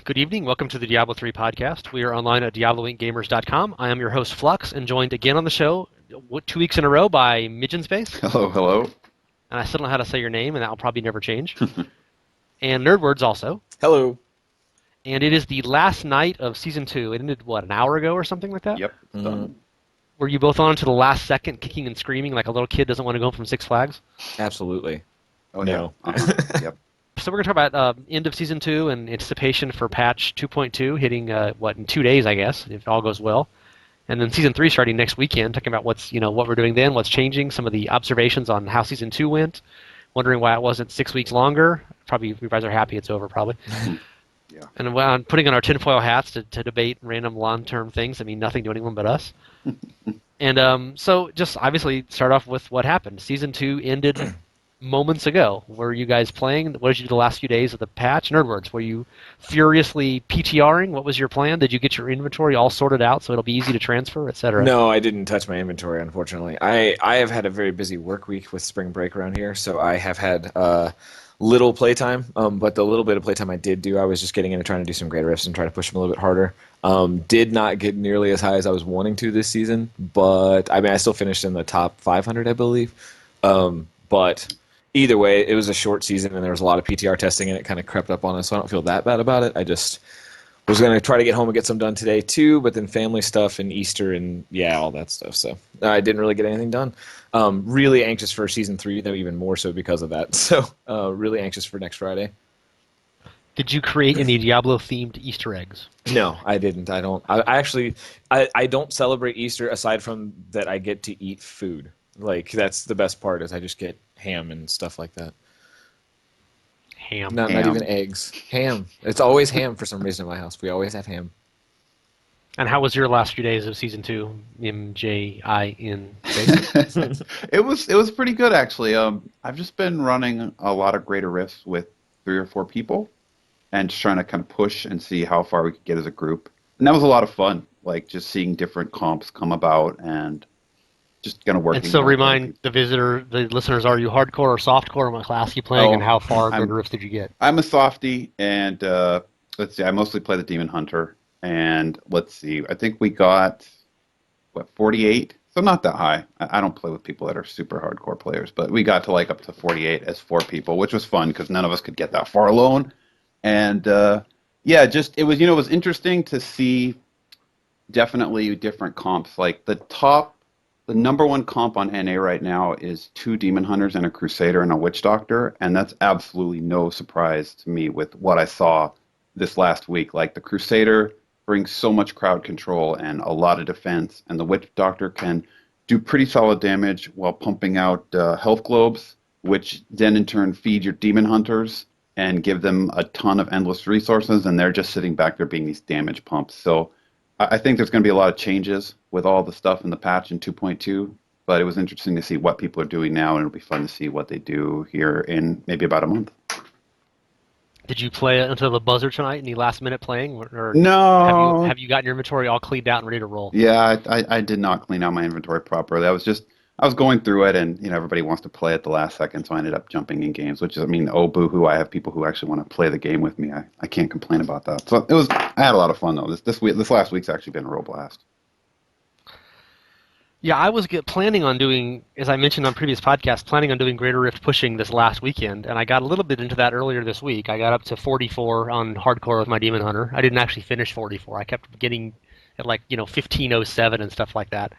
Good evening. Welcome to the Diablo 3 podcast. We are online at diabloinkgamers.com. I am your host, Flux, and joined again on the show 2 weeks in a row by MJNSpace. Hello, hello. And I still don't know how to say your name, and that will probably never change. And Nerdwords also. Hello. And it is the last night of Season 2. It ended, an hour ago or something like that? Yep. Done. Were you both on to the last second, kicking and screaming like a little kid doesn't want to go from Six Flags? Absolutely. Oh, No. yeah. Yep. So we're going to talk about end of Season 2 and anticipation for patch 2.2 hitting, in 2 days, I guess, if all goes well. And then Season 3 starting next weekend, talking about what we're doing then, what's changing, some of the observations on how Season 2 went, wondering why it wasn't 6 weeks longer. Probably you guys are happy it's over, probably. Yeah. And on putting on our tinfoil hats to debate random long-term things that mean nothing to anyone but us. And so just obviously start off with what happened. Season 2 ended moments ago. Were you guys playing? What did you do the last few days of the patch? Nerdwords, were you furiously PTRing? What was your plan? Did you get your inventory all sorted out so it'll be easy to transfer, etc.? No, I didn't touch my inventory, unfortunately. I have had a very busy work week with spring break around here, so I have had little playtime. But the little bit of playtime I did do, I was just getting into trying to do some GRifts and trying to push them a little bit harder. Did not get nearly as high as I was wanting to this season, but I mean, I still finished in the top 500, I believe. But either way, it was a short season, and there was a lot of PTR testing, and it kind of crept up on us, so I don't feel that bad about it. I just was going to try to get home and get some done today, too, but then family stuff and Easter and, yeah, all that stuff. So I didn't really get anything done. Really anxious for Season 3, though, even more so because of that. So really anxious for next Friday. Did you create any Diablo-themed Easter eggs? No, I didn't. I don't. I don't celebrate Easter aside from that I get to eat food. Like, that's the best part is I just get ham and stuff like that. Ham. Not even eggs. Ham. It's always ham for some reason in my house. We always have ham. And how was your last few days of Season 2, MJIN? It was pretty good, actually. I've just been running a lot of greater rifts with 3 or 4 people and just trying to kind of push and see how far we could get as a group. And that was a lot of fun, like just seeing different comps come about and just kind of working. And so remind the listeners, are you hardcore or softcore? What class are you playing, and how far good rifts did you get? I'm a softie, and let's see, I mostly play the Demon Hunter. And let's see, I think we got, 48? So not that high. I don't play with people that are super hardcore players, but we got to like up to 48 as 4 people, which was fun because none of us could get that far alone. And yeah, just it was interesting to see definitely different comps. Like the number one comp on NA right now is 2 Demon Hunters and a Crusader and a Witch Doctor, and that's absolutely no surprise to me with what I saw this last week. Like the Crusader brings so much crowd control and a lot of defense, and the Witch Doctor can do pretty solid damage while pumping out health globes, which then in turn feed your Demon Hunters and give them a ton of endless resources, and they're just sitting back there being these damage pumps. So I think there's going to be a lot of changes with all the stuff in the patch in 2.2, but it was interesting to see what people are doing now, and it'll be fun to see what they do here in maybe about a month. Did you play until the buzzer tonight? Any last-minute playing? Or No. Have you gotten your inventory all cleaned out and ready to roll? Yeah, I did not clean out my inventory properly. I was going through it, and everybody wants to play at the last second, so I ended up jumping in games. Which is, I mean, oh boo-hoo! I have people who actually want to play the game with me. I can't complain about that. So I had a lot of fun though. This last week's actually been a real blast. Yeah, I was planning on doing, as I mentioned on previous podcasts, planning on doing Greater Rift pushing this last weekend, and I got a little bit into that earlier this week. I got up to 44 on hardcore with my Demon Hunter. I didn't actually finish 44. I kept getting at 1507 and stuff like that.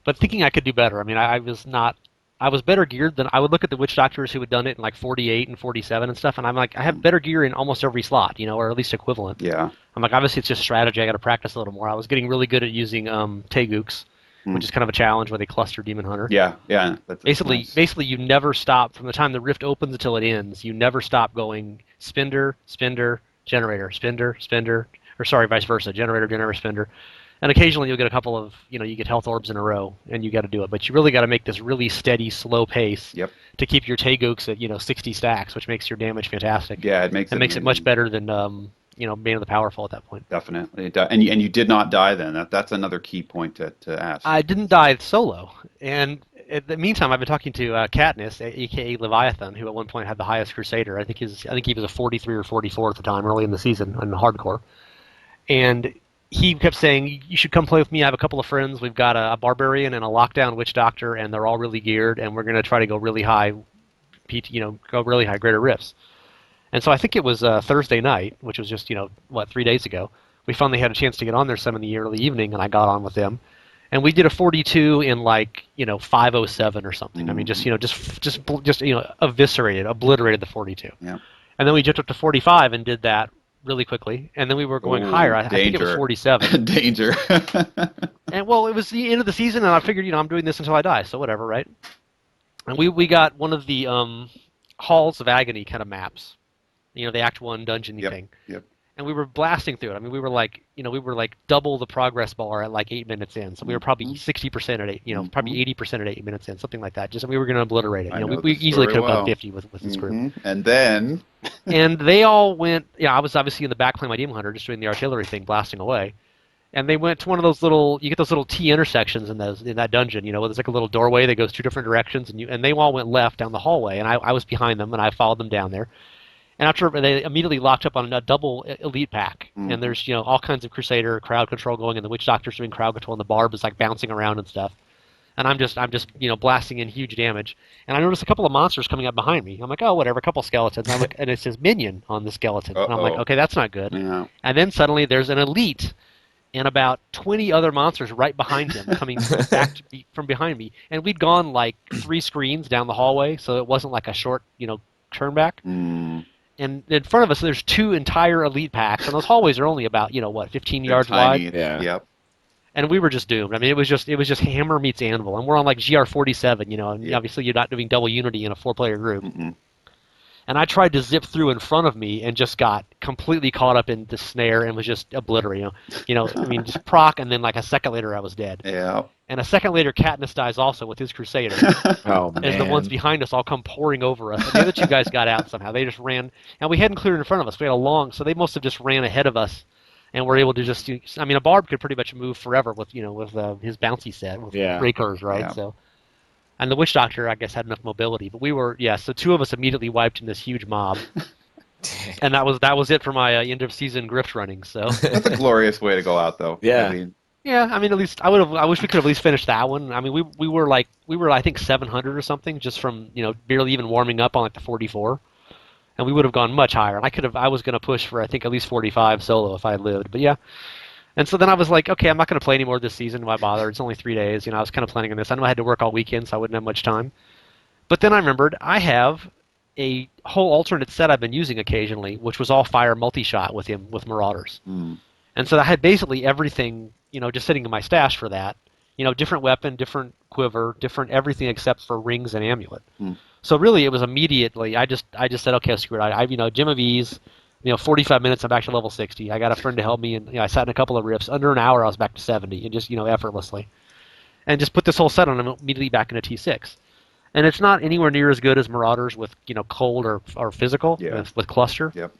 But thinking I could do better. I mean, I was better geared than I would look at the Witch Doctors who had done it in 48 and 47 and stuff, and I'm like, I have better gear in almost every slot, or at least equivalent. Yeah. I'm like, obviously it's just strategy. I got to practice a little more. I was getting really good at using Teguks, which is kind of a challenge where they cluster Demon Hunter. Yeah. Basically, you never stop from the time the rift opens until it ends. You never stop going spender, generator, spender, or sorry, vice versa, generator, spender. And occasionally you'll get a couple of, you get health orbs in a row, and you got to do it. But you really got to make this really steady, slow pace to keep your Teguks at 60 stacks, which makes your damage fantastic. Yeah, it makes it much better than Bane of the Powerful at that point. Definitely, and you did not die then. That's another key point to ask. I didn't die solo, and in the meantime, I've been talking to Katniss, aka Leviathan, who at one point had the highest Crusader. I think he was a 43 or 44 at the time, early in the season in hardcore. And he kept saying, "You should come play with me. I have a couple of friends. We've got a barbarian and a lockdown witch doctor, and they're all really geared, and we're going to try to go really high, go really high greater rifts." And so I think it was Thursday night, which was just 3 days ago. We finally had a chance to get on there some in the early evening, and I got on with them. And we did a 42 in 5:07 or something. I mean, just eviscerated, obliterated the 42. Yeah. And then we jumped up to 45 and did that really quickly. And then we were going higher. I think it was 47. Danger. And well, it was the end of the season, and I figured, I'm doing this until I die, so whatever, right? And we got one of the Halls of Agony kind of maps, the Act 1 dungeon thing. Yep. And we were blasting through it. I mean, we were like double the progress bar at 8 minutes in. So we were probably 60% at 8, probably 80% at 8 minutes in, something like that. We were going to obliterate it. We easily could have done 50 with this group. And then, and they all went. I was obviously in the back playing my Demon Hunter, just doing the artillery thing, blasting away. And they went to one of those you get those little T intersections in that dungeon. There's like a little doorway that goes 2 different directions, and they all went left down the hallway, and I was behind them, and I followed them down there. And after they immediately locked up on a double elite pack, and there's all kinds of Crusader crowd control going, and the Witch Doctor's doing crowd control, and the Barb is bouncing around and stuff. And I'm just blasting in huge damage. And I noticed a couple of monsters coming up behind me. I'm like, oh whatever, a couple of skeletons. And it says minion on the skeleton. And I'm like, okay, that's not good. Yeah. And then suddenly there's an elite and about 20 other monsters right behind him coming back from behind me. And we'd gone 3 screens down the hallway, so it wasn't like a short turn back. And in front of us, there's 2 entire elite packs, and those hallways are only about 15 yards wide. Yeah. Yep. And we were just doomed. I mean, it was just hammer meets anvil, and we're on GR47, and obviously you're not doing double unity in a 4-player group. And I tried to zip through in front of me and just got completely caught up in the snare and was just obliterated. I mean, just proc, and then a second later I was dead. Yeah. And a second later, Katniss dies also with his Crusader. Oh, man. And the ones behind us all come pouring over us. And the other 2 guys got out somehow. They just ran. And we hadn't cleared in front of us. We had so they must have just ran ahead of us and were able to just I mean, a Barb could pretty much move forever with, with his bouncy set, with breakers, right? Yeah. So, and the Witch Doctor, I guess, had enough mobility. But we were, so 2 of us immediately wiped in this huge mob. And that was it for my end of season Grift running. So That's a glorious way to go out, though. Yeah. I mean, at least I wish we could have at least finished that one. I mean, we were I think 700 or something just from barely even warming up on the 44, and we would have gone much higher. And I was going to push for I think at least 45 solo if I had lived. But yeah, and so then I was like, okay, I'm not going to play anymore this season. Why bother? It's only 3 days. I was kind of planning on this. I know I had to work all weekend, so I wouldn't have much time. But then I remembered I have a whole alternate set I've been using occasionally, which was all fire multi-shot with Marauders. And so I had basically everything, just sitting in my stash for that. Different weapon, different quiver, different everything except for rings and amulet. So really, it was immediately. I just said, okay, screw it. I Gem of Ease. 45 minutes, I'm back to level 60. I got a friend to help me, and I sat in a couple of rifts. Under an hour, I was back to 70, and just effortlessly, and just put this whole set on and immediately back into T6. And it's not anywhere near as good as Marauders with cold or physical with cluster. Yep.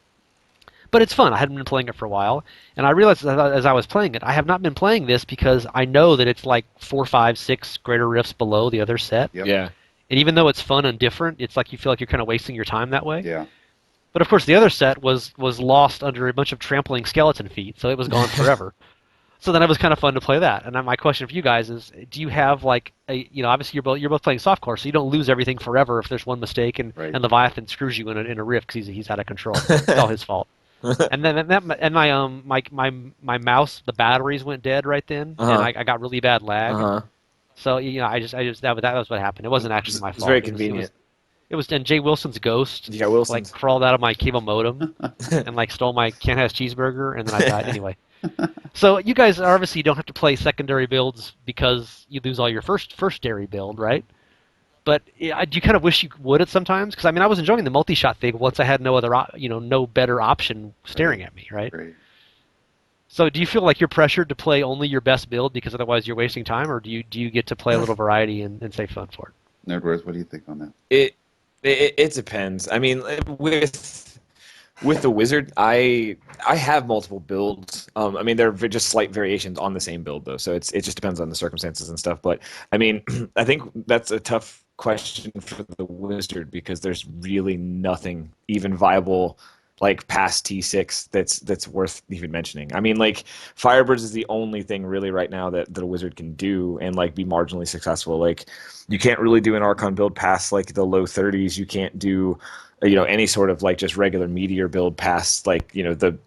But it's fun. I hadn't been playing it for a while, and I realized as I was playing it, I have not been playing this because I know that it's 4, 5, 6 greater rifts below the other set. Yep. Yeah. And even though it's fun and different, it's you feel like you're kind of wasting your time that way. Yeah. But of course, the other set was lost under a bunch of trampling skeleton feet, so it was gone forever. So then it was kind of fun to play that. And my question for you guys is, do you have obviously you're both playing softcore, so you don't lose everything forever if there's one mistake and Leviathan screws you in a rift because he's out of control. It's all his fault. And then my mouse, the batteries went dead right then, and I got really bad lag. So that was what happened. It wasn't actually my fault. It's very convenient. It was and Jay Wilson's ghost Wilson's. crawled out of my cable modem and stole my Can't Has Cheeseburger, and then I died anyway. So you guys obviously don't have to play secondary builds because you lose all your firstary build, right? But do you kind of wish you would at sometimes? Because I was enjoying the multi-shot thing once I had no other no better option staring at me, right? So do you feel like you're pressured to play only your best build because otherwise you're wasting time, or do you get to play a little variety and save fun for it? Nerdwares, what do you think on that? It depends. I mean, with With the wizard, I have multiple builds. I mean, they're just slight variations on the same build, though. So it just depends on the circumstances and stuff. But I mean, I think that's a tough question for the wizard because there's really nothing even viable like past T6 that's worth even mentioning. I mean, like Firebirds is the only thing really right now that a wizard can do and like be marginally successful. Like you can't really do an Archon build past like the low 30s. You can't do any sort of like just regular meteor build past like the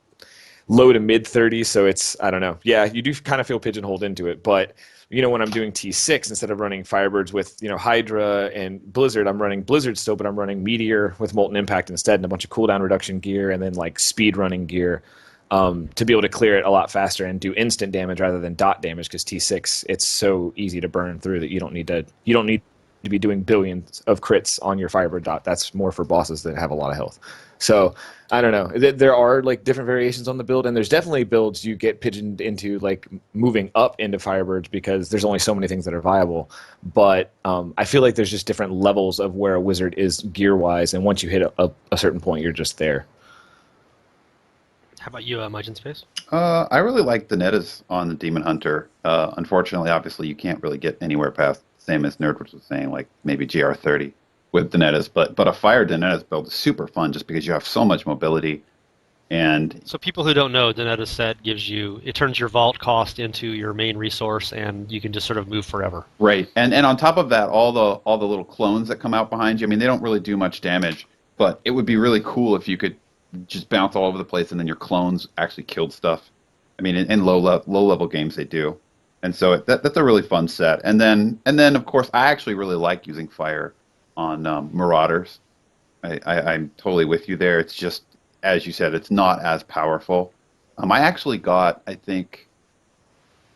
low to mid 30s. So it's, I don't know, yeah, you do kind of feel pigeonholed into it. But when I'm doing T6 instead of running Firebirds with Hydra and Blizzard, I'm running Blizzard still, but I'm running Meteor with Molten Impact instead, and a bunch of cooldown reduction gear and then like speed running gear to be able to clear it a lot faster and do instant damage rather than dot damage, because T6 it's so easy to burn through that you don't need to be doing billions of crits on your Firebird dot. That's more for bosses that have a lot of health. So I don't know. There are like different variations on the build, and there's definitely builds you get pigeoned into like moving up into Firebirds because there's only so many things that are viable. But I feel like there's just different levels of where a wizard is gear wise, and once you hit a certain point, you're just there. How about you, MJNSpace? I really like the Nettas on the Demon Hunter. Unfortunately, obviously, you can't really get anywhere past, same as Nerdwitch was saying, like maybe GR30 with the Nettas. But a Fire Nettas build is super fun just because you have so much mobility. And so people who don't know, the Nettas set it turns your vault cost into your main resource, and you can just sort of move forever. Right, and on top of that, all the little clones that come out behind you. I mean, they don't really do much damage, but it would be really cool if you could just bounce all over the place, and then your clones actually killed stuff. I mean, in low level games they do, and so that's a really fun set. And then of course I actually really like using fire on Marauders. I'm totally with you there. It's just, as you said, it's not as powerful. I actually got,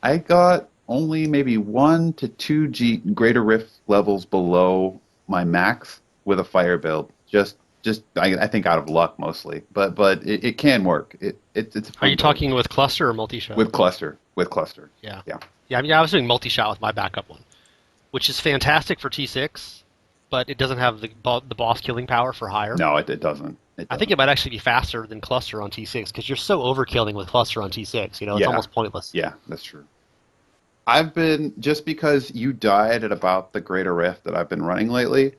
I got only maybe 1 to 2 Greater Rift levels below my max with a fire build. Just I think out of luck mostly, but it can work. It's a fun Are you build. talking with cluster or multi-shot? With cluster. Yeah. Yeah. I mean, I was doing multi-shot with my backup one, which is fantastic for T6, but it doesn't have the boss killing power for higher. No, it doesn't. I think it might actually be faster than cluster on T6 because you're so overkilling with cluster on T6. It's Yeah. almost pointless. Yeah, that's true. I've been, just because you died at about the Greater Rift that I've been running lately,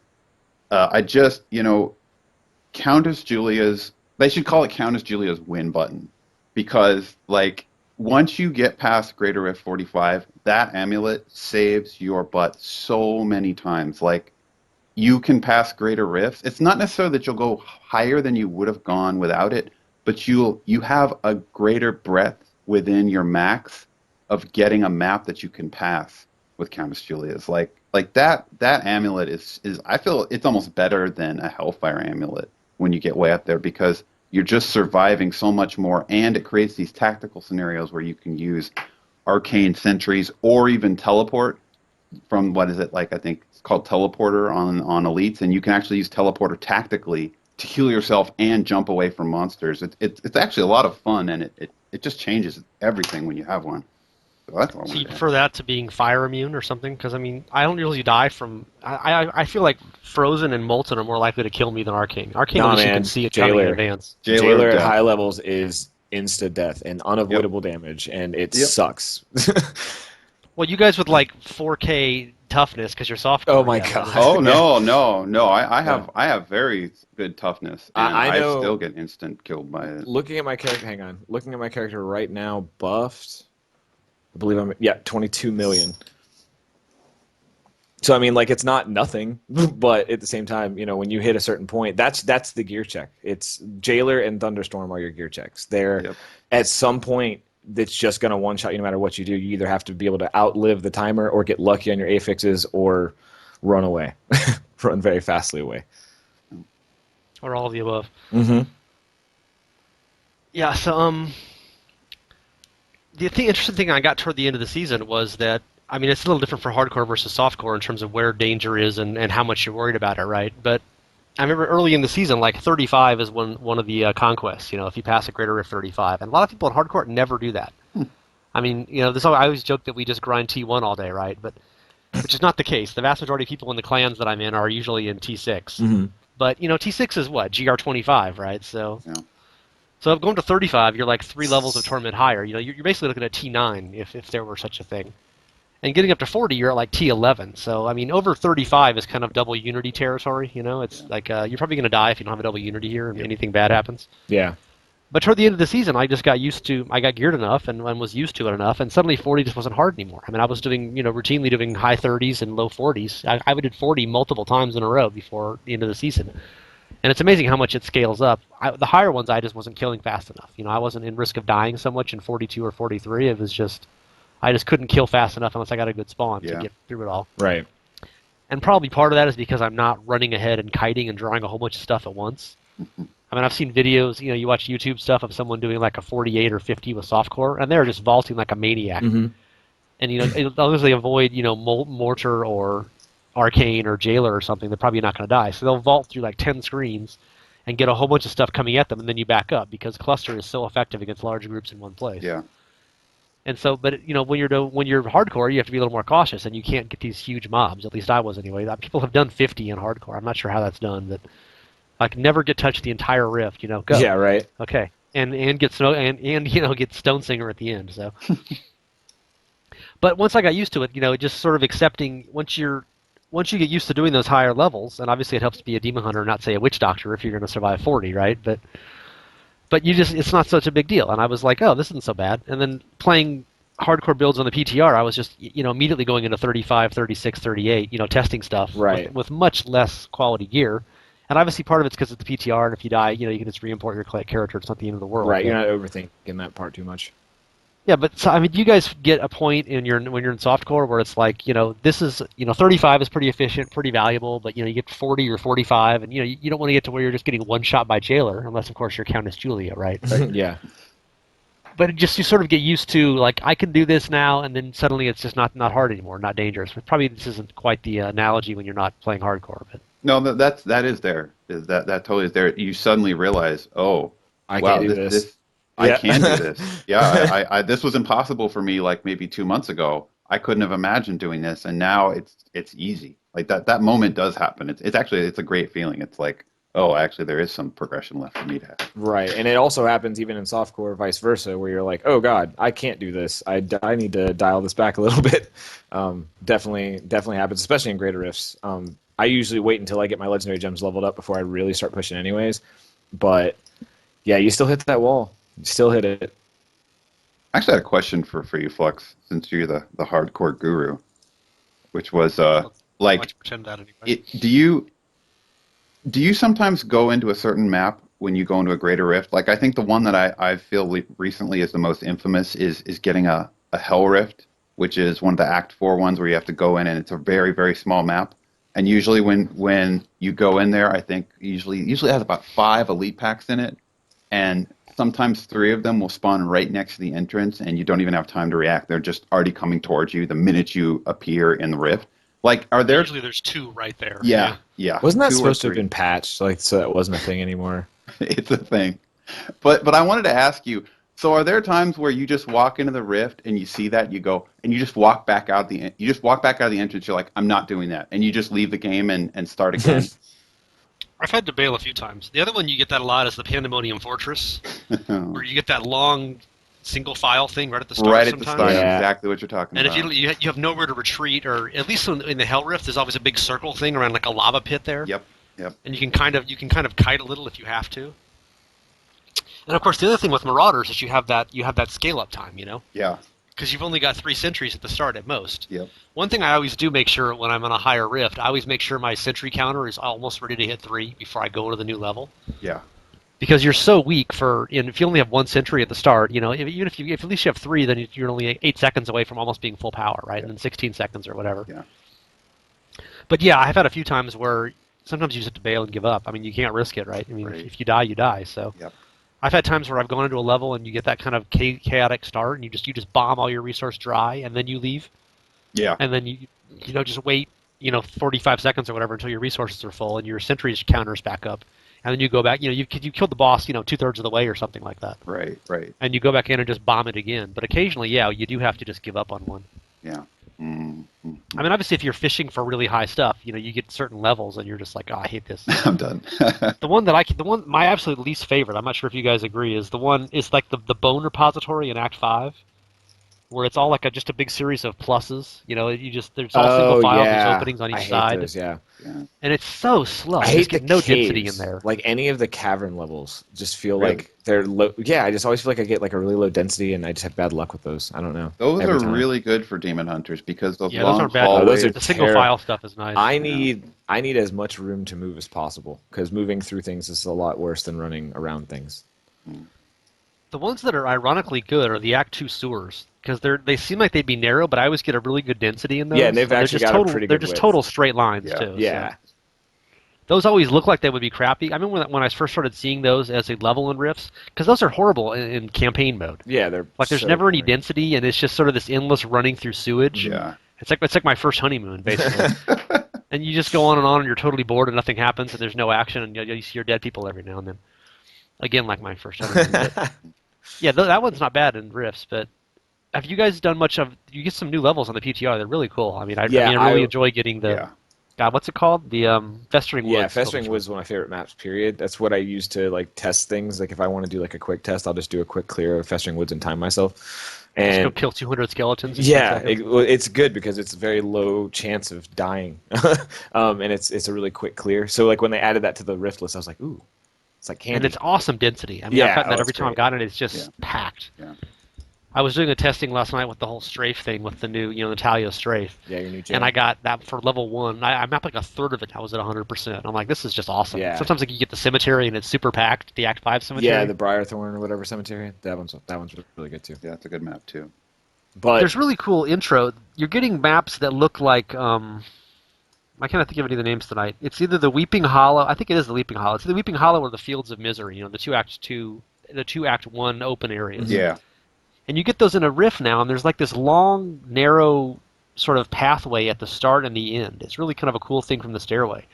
I just, Countess Julia's, they should call it Countess Julia's win button, because like once you get past Greater Rift 45, that amulet saves your butt so many times. Like you can pass Greater Rifts. It's not necessarily that you'll go higher than you would have gone without it, but you have a greater breadth within your max of getting a map that you can pass with Countess Julia's. Like that amulet is I feel it's almost better than a Hellfire amulet when you get way up there, because you're just surviving so much more, and it creates these tactical scenarios where you can use arcane sentries or even teleport from, what is it, like I think it's called teleporter on elites, and you can actually use teleporter tactically to heal yourself and jump away from monsters. It's actually a lot of fun, and it just changes everything when you have one. So that's all. So you prefer that to being fire immune or something? Because I mean, I don't usually die from. I feel like frozen and molten are more likely to kill me than arcane. Arcane, at least you can see it coming in advance. Jailer at high levels is insta death and unavoidable damage, and it sucks. Well, you guys with like 4K toughness because you're soft. Oh my god! Oh no! I have very good toughness, and I still get instant killed by it. Looking at my character, hang on. Looking at my character right now, buffed. I believe 22 million. So I mean, like, it's not nothing, but at the same time, when you hit a certain point, that's the gear check. It's Jailer and Thunderstorm are your gear checks. They're at some point that's just gonna one shot you no matter what you do. You either have to be able to outlive the timer, or get lucky on your affixes, or run away, run very fastly away, or all of the above. Mm-hmm. Yeah. So the interesting thing I got toward the end of the season was that, I mean, it's a little different for hardcore versus softcore in terms of where danger is and how much you're worried about it, right? But I remember early in the season, like 35 is one of the conquests, if you pass a Greater Rift 35. And a lot of people in hardcore never do that. I mean, I always joke that we just grind T1 all day, right? But which is not the case. The vast majority of people in the clans that I'm in are usually in T6. Mm-hmm. But, T6 is what? GR25, right? So... Yeah. So going to 35, you're like 3 levels of torment higher. You know, you're basically looking at T9 if there were such a thing. And getting up to 40, you're at like T11. So I mean, over 35 is kind of double unity territory. You know, it's like you're probably going to die if you don't have a double unity here and anything bad happens. Yeah. But toward the end of the season, I just got used to. I got geared enough and was used to it enough, and suddenly 40 just wasn't hard anymore. I mean, I was doing routinely doing high 30s and low 40s. I would did 40 multiple times in a row before the end of the season. And it's amazing how much it scales up. The higher ones, I just wasn't killing fast enough. You know, I wasn't in risk of dying so much in 42 or 43. It was just, I just couldn't kill fast enough unless I got a good spawn to get through it all. Right. And probably part of that is because I'm not running ahead and kiting and drawing a whole bunch of stuff at once. I mean, I've seen videos, you watch YouTube stuff of someone doing like a 48 or 50 with softcore, and they're just vaulting like a maniac. Mm-hmm. And, they'll usually avoid, Mortar or Arcane or Jailer or something. They're probably not going to die. So they'll vault through like 10 screens and get a whole bunch of stuff coming at them, and then you back up because cluster is so effective against large groups in one place. Yeah. And so, but when you're hardcore, you have to be a little more cautious, and you can't get these huge mobs. At least I was anyway. People have done 50 in hardcore. I'm not sure how that's done, but like never get touched the entire rift. Go. Yeah. Right. Okay. And get get Stone Singer at the end. So. But once I got used to it, just sort of accepting once you get used to doing those higher levels, and obviously it helps to be a demon hunter, not say a witch doctor, if you're going to survive 40, right? But it's not such a big deal. And I was like, oh, this isn't so bad. And then playing hardcore builds on the PTR, I was just immediately going into 35, 36, 38, testing stuff with much less quality gear. And obviously part of it's because it's the PTR, and if you die, you can just re-import your character. It's not the end of the world. Right, you're not overthinking that part too much. Yeah, but so, I mean, do you guys get a point when you're in softcore where it's like, this is, 35 is pretty efficient, pretty valuable, but you get 40 or 45, and you don't want to get to where you're just getting one shot by Jailer, unless of course you're Countess Julia, right? Yeah. But you sort of get used to like I can do this now, and then suddenly it's just not hard anymore, not dangerous. But probably this isn't quite the analogy when you're not playing hardcore, but. No, that is there. That totally is there. You suddenly realize, oh, I can do this. I can do this. Yeah, I this was impossible for me like maybe 2 months ago. I couldn't have imagined doing this, and now it's easy. Like that moment does happen. It's actually a great feeling. It's like, oh, actually there is some progression left for me to have. Right, and it also happens even in softcore, vice versa, where you're like, oh god, I can't do this. I need to dial this back a little bit. Definitely happens, especially in greater rifts. I usually wait until I get my legendary gems leveled up before I really start pushing anyways. But yeah, you still hit that wall. You still hit it. I actually had a question for you, Flux, since you're the hardcore guru, which was like, pretend that anyway. Do you sometimes go into a certain map when you go into a greater rift? Like I think the one that I feel recently is the most infamous is getting a Hell Rift, which is one of the Act 4 ones where you have to go in and it's a very, very small map. And usually when you go in there, I think usually it has about 5 elite packs in it, and sometimes 3 of them will spawn right next to the entrance, and you don't even have time to react. They're just already coming towards you the minute you appear in the rift. Like, are there? Usually there's 2 right there. Yeah. Wasn't that 2 or supposed to have 3. been patched, so that wasn't a thing anymore? It's a thing. But I wanted to ask you. So are there times where you just walk into the rift and you see that, you go and you just walk back out the entrance? You're like, I'm not doing that, and you just leave the game and start again. I've had to bail a few times. The other one you get that a lot is the Pandemonium Fortress, where you get that long single file thing right at the start. Right sometimes. at the start, Yeah. exactly what you're talking And about. if you have nowhere to retreat, or at least in the Hell Rift, there's always a big circle thing around like a lava pit there. Yep. And you can kind of kite a little if you have to. And of course, the other thing with Marauders is you have that scale up time, Yeah. because you've only got 3 sentries at the start at most. Yep. One thing I always do make sure when I'm on a higher rift, I always make sure my sentry counter is almost ready to hit 3 before I go to the new level. Yeah. Because you're so weak if you only have 1 sentry at the start, even if at least you have 3, then you're only 8 seconds away from almost being full power, right? Yeah. And then 16 seconds or whatever. Yeah. But yeah, I've had a few times where sometimes you just have to bail and give up. I mean, you can't risk it, right? I mean, Right. if you die, you die. So. Yep. I've had times where I've gone into a level and you get that kind of chaotic start, and you just bomb all your resource dry, and then you leave. Yeah. And then you just wait 45 seconds or whatever until your resources are full and your sentries counters back up, and then you go back. You killed the boss 2/3 of the way or something like that. Right. And you go back in and just bomb it again. But occasionally, yeah, you do have to just give up on one. Yeah. Mm-hmm. I mean, obviously, if you're fishing for really high stuff, you get certain levels, and you're just like, oh, I hate this. I'm done. My absolute least favorite. I'm not sure if you guys agree. Is the one is like the bone repository in Act 5, where it's all like just a big series of pluses. There's all single Oh files. There's yeah, openings on I each hate side, those. Yeah, Yeah. and it's so slow. I You just hate the get no density in caves. there. Like any of the cavern levels, just feel Really? like they're low. Yeah, I just always feel like I get like a really low density, and I just have bad luck with those. I don't know. Those Every are time. really good for demon hunters because those Yeah, those long aren't bad. Oh, those hallways. are The single terrible. file stuff is nice. I need as much room to move as possible because moving through things is a lot worse than running around things. The ones that are ironically good are the Act 2 sewers, because they seem like they'd be narrow, but I always get a really good density in those. Yeah, and they've actually got a pretty They're good just width. total straight lines Yeah. too. So. Yeah, Those always look like they would be crappy. I remember when I first started seeing those as a level in Rifts, because those are horrible in campaign mode. yeah, they're Like there's so never any boring. density, and it's just sort of this endless running through sewage. Yeah. It's like my first honeymoon, basically. And you just go on, and you're totally bored, and nothing happens, and there's no action, and you see your dead people every now and then. Again, like my first honeymoon. But yeah, that one's not bad in Rifts, but have you guys done much of? You get some new levels on the PTR. They're really cool. I mean, I really enjoy getting the. Yeah. God, what's it called? The Festering Woods. Yeah, Festering Woods is one of my favorite maps. Period. That's what I use to like test things. Like if I want to do like a quick test, I'll just do a quick clear of Festering Woods and time myself. Just And go kill 200 skeletons. yeah, it's good because it's a very low chance of dying, and it's a really quick clear. So like when they added that to the Rift list, I was like, ooh, it's like candy. And it's awesome density. I mean, Yeah, I've gotten that oh, every it's time I've great. gotten it. It's just packed. Yeah. I was doing a testing last night with the whole Strafe thing with the new, Natalya Strafe. Yeah, your new gem. And I got that for level 1. I mapped like a third of it. I was at 100%. I'm like, this is just awesome. Yeah. Sometimes like you get the cemetery and it's super packed, the Act 5 cemetery. Yeah, the Briarthorn or whatever cemetery. That one's really good too. Yeah, it's a good map too. But There's really cool intro. You're getting maps that look like I can't think of any of the names tonight. It's either the Weeping Hollow. I think it is the Weeping Hollow. It's either Weeping Hollow or the Fields of Misery. The two Act 1 open areas. Yeah. And you get those in a rift now, and there's like this long, narrow sort of pathway at the start and the end. It's really kind of a cool thing from the stairway.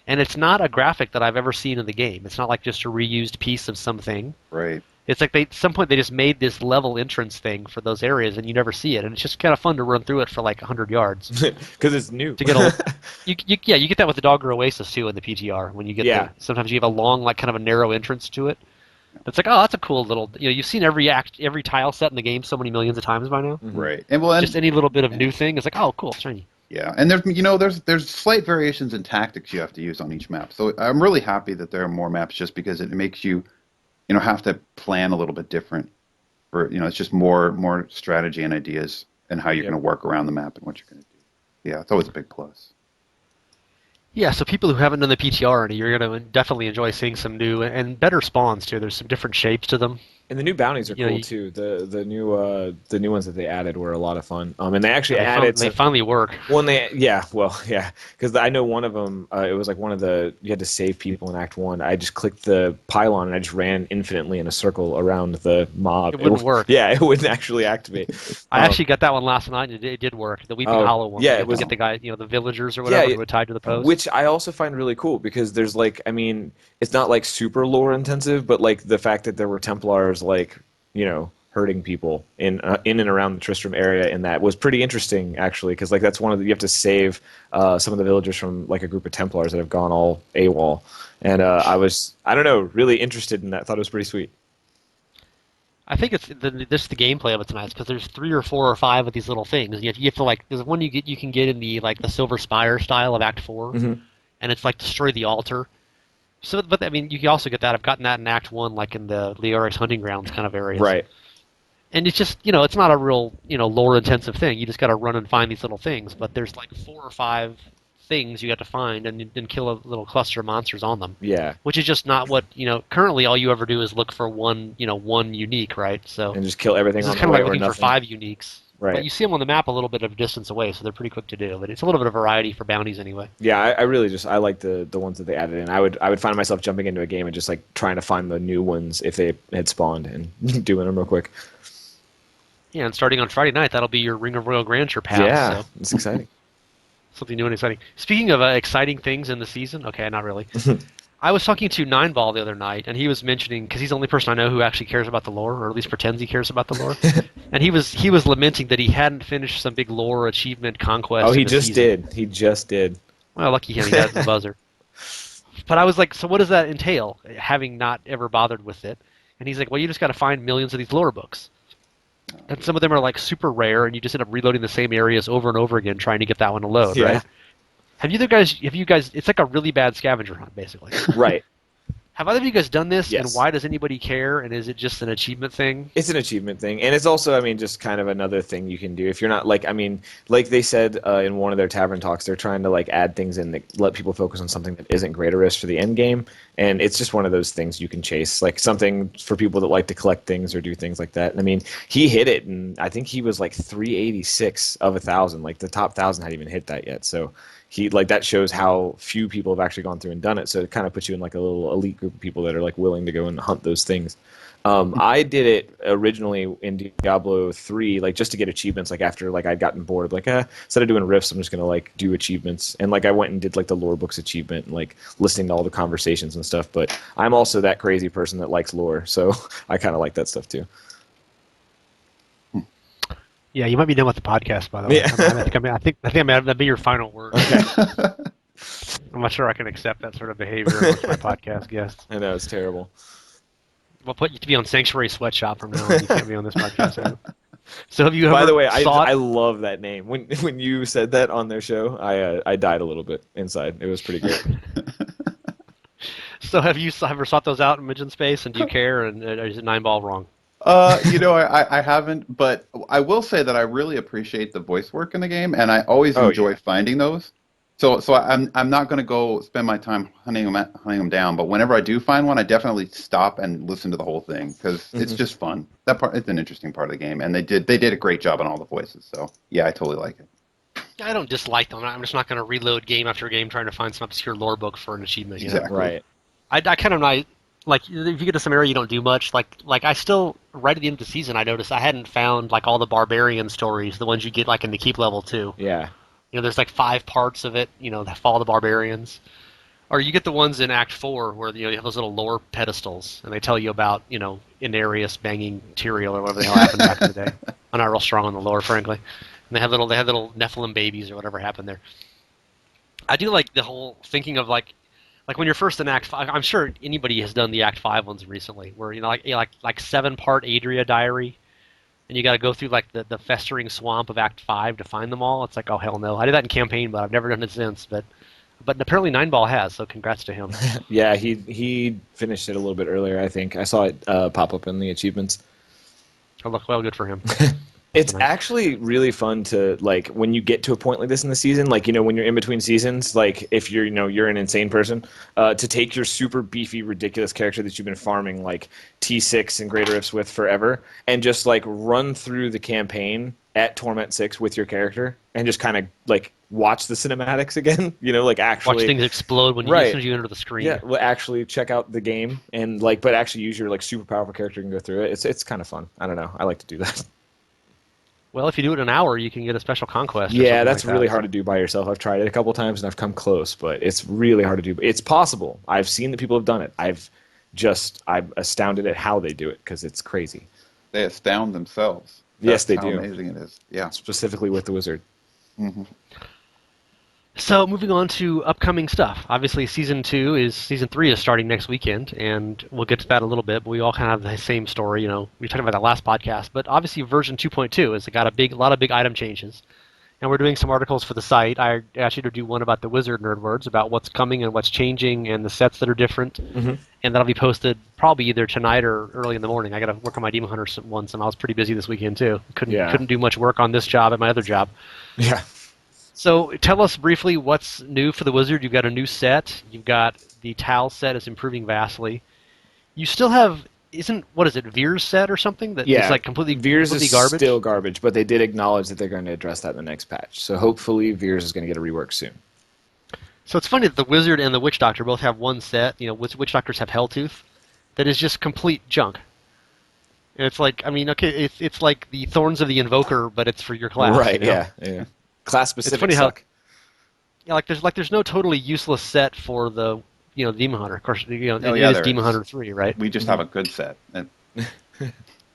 And it's not a graphic that I've ever seen in the game. It's not like just a reused piece of something. Right. It's like at some point they just made this level entrance thing for those areas, and you never see it. And it's just kind of fun to run through it for like 100 yards. because it's new. To get you get that with the Dogger Oasis too in the PTR when you get sometimes you have a long like kind of a narrow entrance to it. It's like, oh, that's a cool little. You've seen every tile set in the game so many millions of times by now. Right. And well, Just any little bit of new thing, it's like, oh, cool, shiny. yeah, and there's slight variations in tactics you have to use on each map. So I'm really happy that there are more maps just because it makes you, have to plan a little bit different. It's just more strategy and ideas and how you're going to work around the map and what you're going to do. Yeah, it's always a big plus. Yeah, so people who haven't done the PTR already, you're going to definitely enjoy seeing some new and better spawns too. There's some different shapes to them. And the new bounties are cool too. The new ones that they added were a lot of fun. And they actually added. They finally work. Because I know one of them. It was like one of you had to save people in Act 1. I just clicked the pylon and I just ran infinitely in a circle around the mob. It wouldn't work. Yeah, it wouldn't actually activate. I actually got that one last night and it did work. The Weeping Hollow one. Yeah, it was. Get the guy, the villagers or whatever who were tied to the post. Which I also find really cool because there's it's not like super lore intensive, but like the fact that there were Templars hurting people in and around the Tristram area, and that was pretty interesting actually, because that's one of you have to save some of the villagers from like a group of Templars that have gone all AWOL, and I don't know, really interested in that. Thought it was pretty sweet. I think it's the gameplay of it's nice because there's 3 or 4 or 5 of these little things. You have to there's one you can get in the the Silver Spire style of Act 4, and it's like destroy the altar. So, but I mean, you can also get that. I've gotten that in Act 1, like in the Leoric's hunting grounds kind of areas. Right. And it's just, it's not a real, lore-intensive thing. You just got to run and find these little things. But there's like 4 or 5 things you got to find and then kill a little cluster of monsters on them. Yeah. Which is just not what, currently all you ever do is look for one unique, right? So and just kill everything on it's the way kind of like or looking for nothing. 5 uniques. Right. But you see them on the map a little bit of distance away, so they're pretty quick to do. But it's a little bit of variety for bounties anyway. Yeah, I really I like the ones that they added in. I would find myself jumping into a game and just like trying to find the new ones if they had spawned and doing them real quick. Yeah, and starting on Friday night, that'll be your Ring of Royal Grandeur path. Yeah, so. it's exciting. Something new and exciting. Speaking of exciting things in the season, okay, not really. I was talking to Nineball the other night, and he was mentioning, because he's the only person I know who actually cares about the lore, or at least pretends he cares about the lore. And he was lamenting that he hadn't finished some big lore achievement conquest. Oh, he in the just season. did. He just did. Well, lucky him, he has the buzzer. But I was like, so what does that entail, having not ever bothered with it? And he's like, well, you just got to find millions of these lore books. And some of them are like super rare, and you just end up reloading the same areas over and over again, trying to get that one to load, Yeah. right? Have you guys? It's like a really bad scavenger hunt, basically. Right. Have either of you guys done this, Yes. and why does anybody care? And is it just an achievement thing? It's an achievement thing, and it's also, I mean, just kind of another thing you can do if you're not like, I mean, like they said in one of their tavern talks, they're trying to like add things in that let people focus on something that isn't greater risk for the end game, and it's just one of those things you can chase, like something for people that like to collect things or do things like that. And I mean, he hit it, and I think he was like 386 of 1,000, like the top 1,000 hadn't even hit that yet, so. He like that shows how few people have actually gone through and done it. So it kind of puts you in like a little elite group of people that are like willing to go and hunt those things. I did it originally in Diablo 3, like just to get achievements. Like after like I'd gotten bored, like instead of doing rifts, I'm just gonna like do achievements. And like I went and did like the lore books achievement, and, like listening to all the conversations and stuff. But I'm also that crazy person that likes lore, so I kind of like that stuff too. Yeah, you might be done with the podcast, by the way. Yeah. I think that'd be your final word. Okay. I'm not sure I can accept that sort of behavior with my podcast guests. I know it's terrible. We'll put you to be on Sanctuary Sweatshop from now on. You can't be on this podcast anymore. So have you ever By the way, thought... I love that name. When you said that on their show, I died a little bit inside. It was pretty great. So have you ever sought those out in MJNSpace, and do you care, and is it Nineball wrong? I haven't, but I will say that I really appreciate the voice work in the game, and I always enjoy finding those. So I'm not going to go spend my time hunting them down, but whenever I do find one, I definitely stop and listen to the whole thing because it's just fun. That part, it's an interesting part of the game, and they did a great job on all the voices. So yeah, I totally like it. I don't dislike them. I'm just not going to reload game after game trying to find some obscure lore book for an achievement. You know? Exactly. Right. I kind of like if you get to some area you don't do much. Like I still right at the end of the season I noticed I hadn't found like all the barbarian stories, the ones you get like in the keep level 2. Yeah. You know, there's like 5 parts of it. You know, the Fall of the Barbarians, or you get the ones in Act 4 where you have those little lore pedestals and they tell you about Inarius banging Tyrael or whatever the hell happened back in the day. I'm not real strong on the lore, frankly. And they have little Nephilim babies or whatever happened there. I do like the whole thinking of like when you're first in Act 5, I'm sure anybody has done the Act 5 ones recently, where like 7-part Adria diary, and you got to go through like the festering swamp of Act 5 to find them all. It's like, oh hell no! I did that in campaign, but I've never done it since. But apparently Nineball has, so congrats to him. Yeah, he finished it a little bit earlier. I think I saw it pop up in the achievements. Oh, look, well, good for him. It's actually really fun to, like, when you get to a point like this in the season, like, when you're in between seasons, like, if you're an insane person, to take your super beefy, ridiculous character that you've been farming, like, T6 and GRifts with forever, and just, like, run through the campaign at Torment 6 with your character, and just kind of, like, watch the cinematics again, like, actually... Watch things explode when as soon as you enter the screen. Yeah, well, actually check out the game, and, like, but actually use your, like, super powerful character and go through it. It's kind of fun. I don't know. I like to do that. Well, if you do it in an hour, you can get a special conquest. Yeah, that's really hard to do by yourself. I've tried it a couple times and I've come close, but it's really hard to do. It's possible. I've seen that people have done it. I'm astounded at how they do it because it's crazy. They astound themselves. Yes, they how do. Amazing it is. Yeah. Specifically with the wizard. Mm-hmm. So moving on to upcoming stuff. Obviously, Season 3 is starting next weekend, and we'll get to that a little bit, but we all kind of have the same story. We were talking about that last podcast, but obviously version 2.2 has got a lot of big item changes, and we're doing some articles for the site. I asked you to do one about the Wizard Nerd Words, about what's coming and what's changing and the sets that are different, and that'll be posted probably either tonight or early in the morning. I got to work on my Demon Hunter once, and I was pretty busy this weekend too. Couldn't do much work on this job at my other job. Yeah. So tell us briefly what's new for the Wizard. You've got a new set. You've got the Tal set is improving vastly. You still have, Veer's set or something? That is like completely Veer's is garbage? still garbage, but they did acknowledge that they're going to address that in the next patch. So hopefully Veer's is going to get a rework soon. So it's funny that the Wizard and the Witch Doctor both have one set. Witch Doctors have Helltooth. That is just complete junk. And it's like, it's like the Thorns of the Invoker, but it's for your class. Right, yeah. Class specific. It's funny how, there's no totally useless set for the Demon Hunter. Of course, Oh, it yeah, is there Demon is. Hunter 3, right? We just have a good set.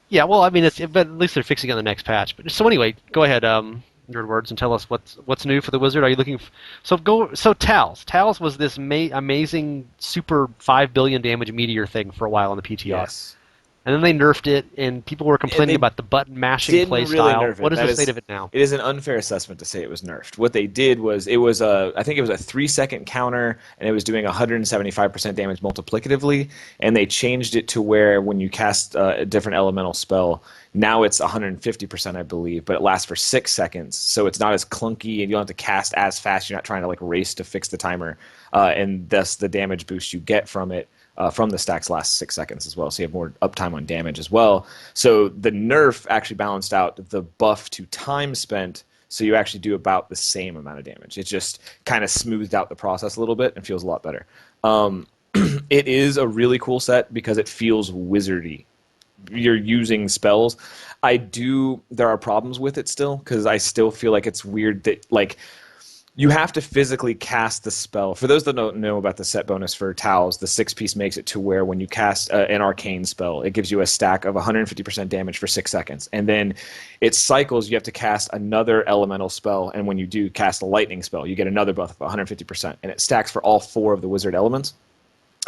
Yeah, well, I mean, but at least they're fixing it on the next patch. But so anyway, go ahead, Nerd Words, and tell us what's new for the Wizard. Are you looking? So Tals. Tals was this amazing super 5 billion damage meteor thing for a while on the PTR, Yes. and then they nerfed it, and people were complaining They about the button mashing didn't play really style. nerf it. What is That the is, state of it now? it is an unfair assessment to say it was nerfed. What they did was I think it was a 3-second counter, and it was doing 175% damage multiplicatively, and they changed it to where when you cast a different elemental spell, now it's 150%, I believe, but it lasts for 6 seconds, so it's not as clunky, and you don't have to cast as fast. You're not trying to like race to fix the timer, and thus the damage boost you get from it. From the stacks last 6 seconds as well, so you have more uptime on damage as well. So the nerf actually balanced out the buff to time spent, so you actually do about the same amount of damage. It just kind of smoothed out the process a little bit and feels a lot better. It is a really cool set because it feels wizardy. You're using spells. There are problems with it still, because I still feel like it's weird that like you have to physically cast the spell. For those that don't know about the set bonus for Tals, the 6-piece makes it to where when you cast an arcane spell, it gives you a stack of 150% damage for 6 seconds. And then it cycles, you have to cast another elemental spell, and when you do cast a lightning spell, you get another buff of 150%. And it stacks for all 4 of the wizard elements.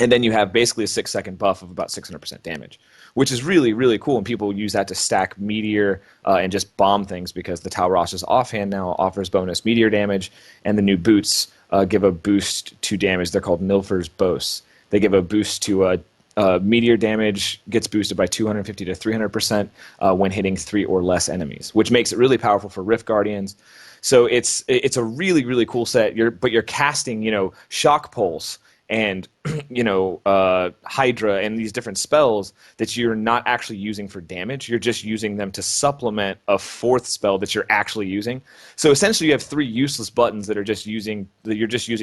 And then you have basically a 6-second buff of about 600% damage, which is really, really cool. And people use that to stack Meteor and just bomb things, because the Tal Rasha's offhand now offers bonus Meteor damage, and the new boots give a boost to damage. They're called Nilfer's Boasts. They give a boost to Meteor damage, gets boosted by 250 to 300% when hitting 3 or less enemies, which makes it really powerful for Rift Guardians. So it's a really, really cool set. But you're casting, Shock Pulse and Hydra and these different spells that you're not actually using for damage. You're just using them to supplement a 4th spell that you're actually using. So essentially you have 3 useless buttons that you're just using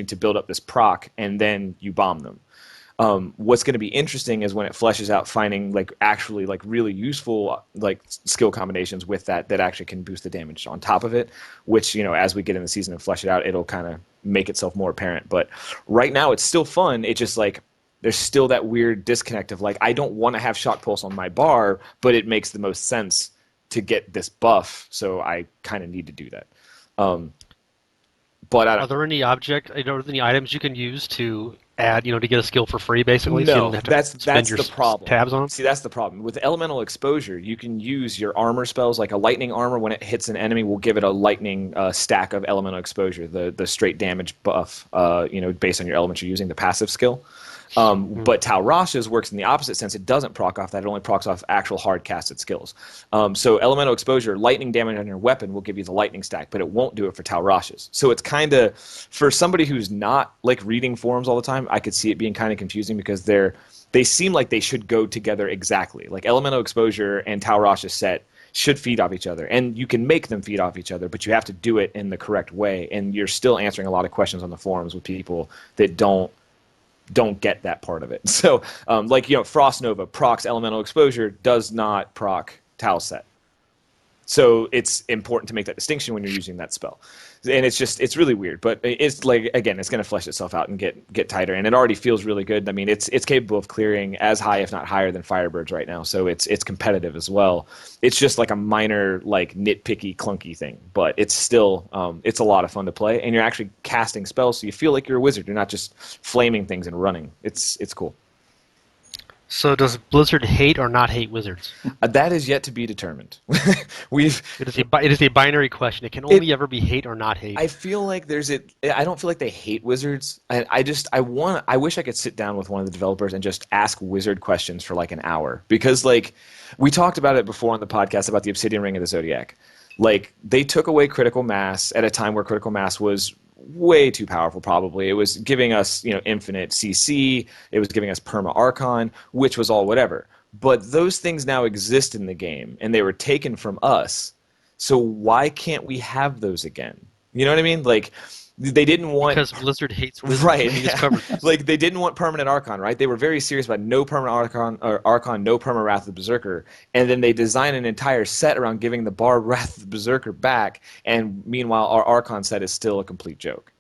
to build up this proc, and then you bomb them. What's going to be interesting is when it fleshes out, finding actually really useful skill combinations with that actually can boost the damage on top of it, which as we get in the season and flesh it out, it'll kind of make itself more apparent. But right now it's still fun. It's just there's still that weird disconnect of I don't want to have Shock Pulse on my bar, but it makes the most sense to get this buff, so I kind of need to do that. But Are there any any items you can use to add, to get a skill for free, basically? No, so you don't have to that's spend your the problem. tabs on them? See, that's the problem. With elemental exposure, you can use your armor spells, like a lightning armor. When it hits an enemy, will give it a lightning stack of elemental exposure, the straight damage buff, based on your element you're using, the passive skill. But Tal Rasha's works in the opposite sense. It doesn't proc off that. It only procs off actual hard casted skills. So elemental exposure, lightning damage on your weapon will give you the lightning stack, but it won't do it for Tal Rasha's. So it's kind of, for somebody who's not reading forums all the time, I could see it being kind of confusing, because they seem like they should go together exactly. Like elemental exposure and Tal Rasha's set should feed off each other, and you can make them feed off eeach other, but you have to do it in the correct way. And you're still answering a lot of questions on the forums with people that don't get that part of it. So, Frost Nova procs elemental exposure, does not proc Tal set. So it's important to make that distinction when you're using that spell. And it's really weird, but it's again, it's going to flesh itself out and get tighter, and it already feels really good. I mean, it's capable of clearing as high, if not higher, than Firebirds right now, so it's competitive as well. It's just a minor, nitpicky, clunky thing, but it's still it's a lot of fun to play, and you're actually casting spells, so you feel like you're a wizard. You're not just flaming things and running. It's cool. So does Blizzard hate or not hate wizards? That is yet to be determined. It is a binary question. It can only ever be hate or not hate. I feel like I don't feel like they hate wizards. I wish I could sit down with one of the developers and just ask wizard questions for an hour, because we talked about it before on the podcast about the Obsidian Ring of the Zodiac. They took away critical mass at a time where critical mass was way too powerful. Probably it was giving us infinite CC. It was giving us perma Archon, which was all whatever. But those things now exist in the game, and they were taken from us. So why can't we have those again? You know what I mean? They didn't want, because Blizzard hates wizards. Right? We just covered this. They didn't want permanent Archon, right? They were very serious about no permanent Archon, no perma Wrath of the Berserker, and then they designed an entire set around giving the bar Wrath of the Berserker back. And meanwhile, our Archon set is still a complete joke.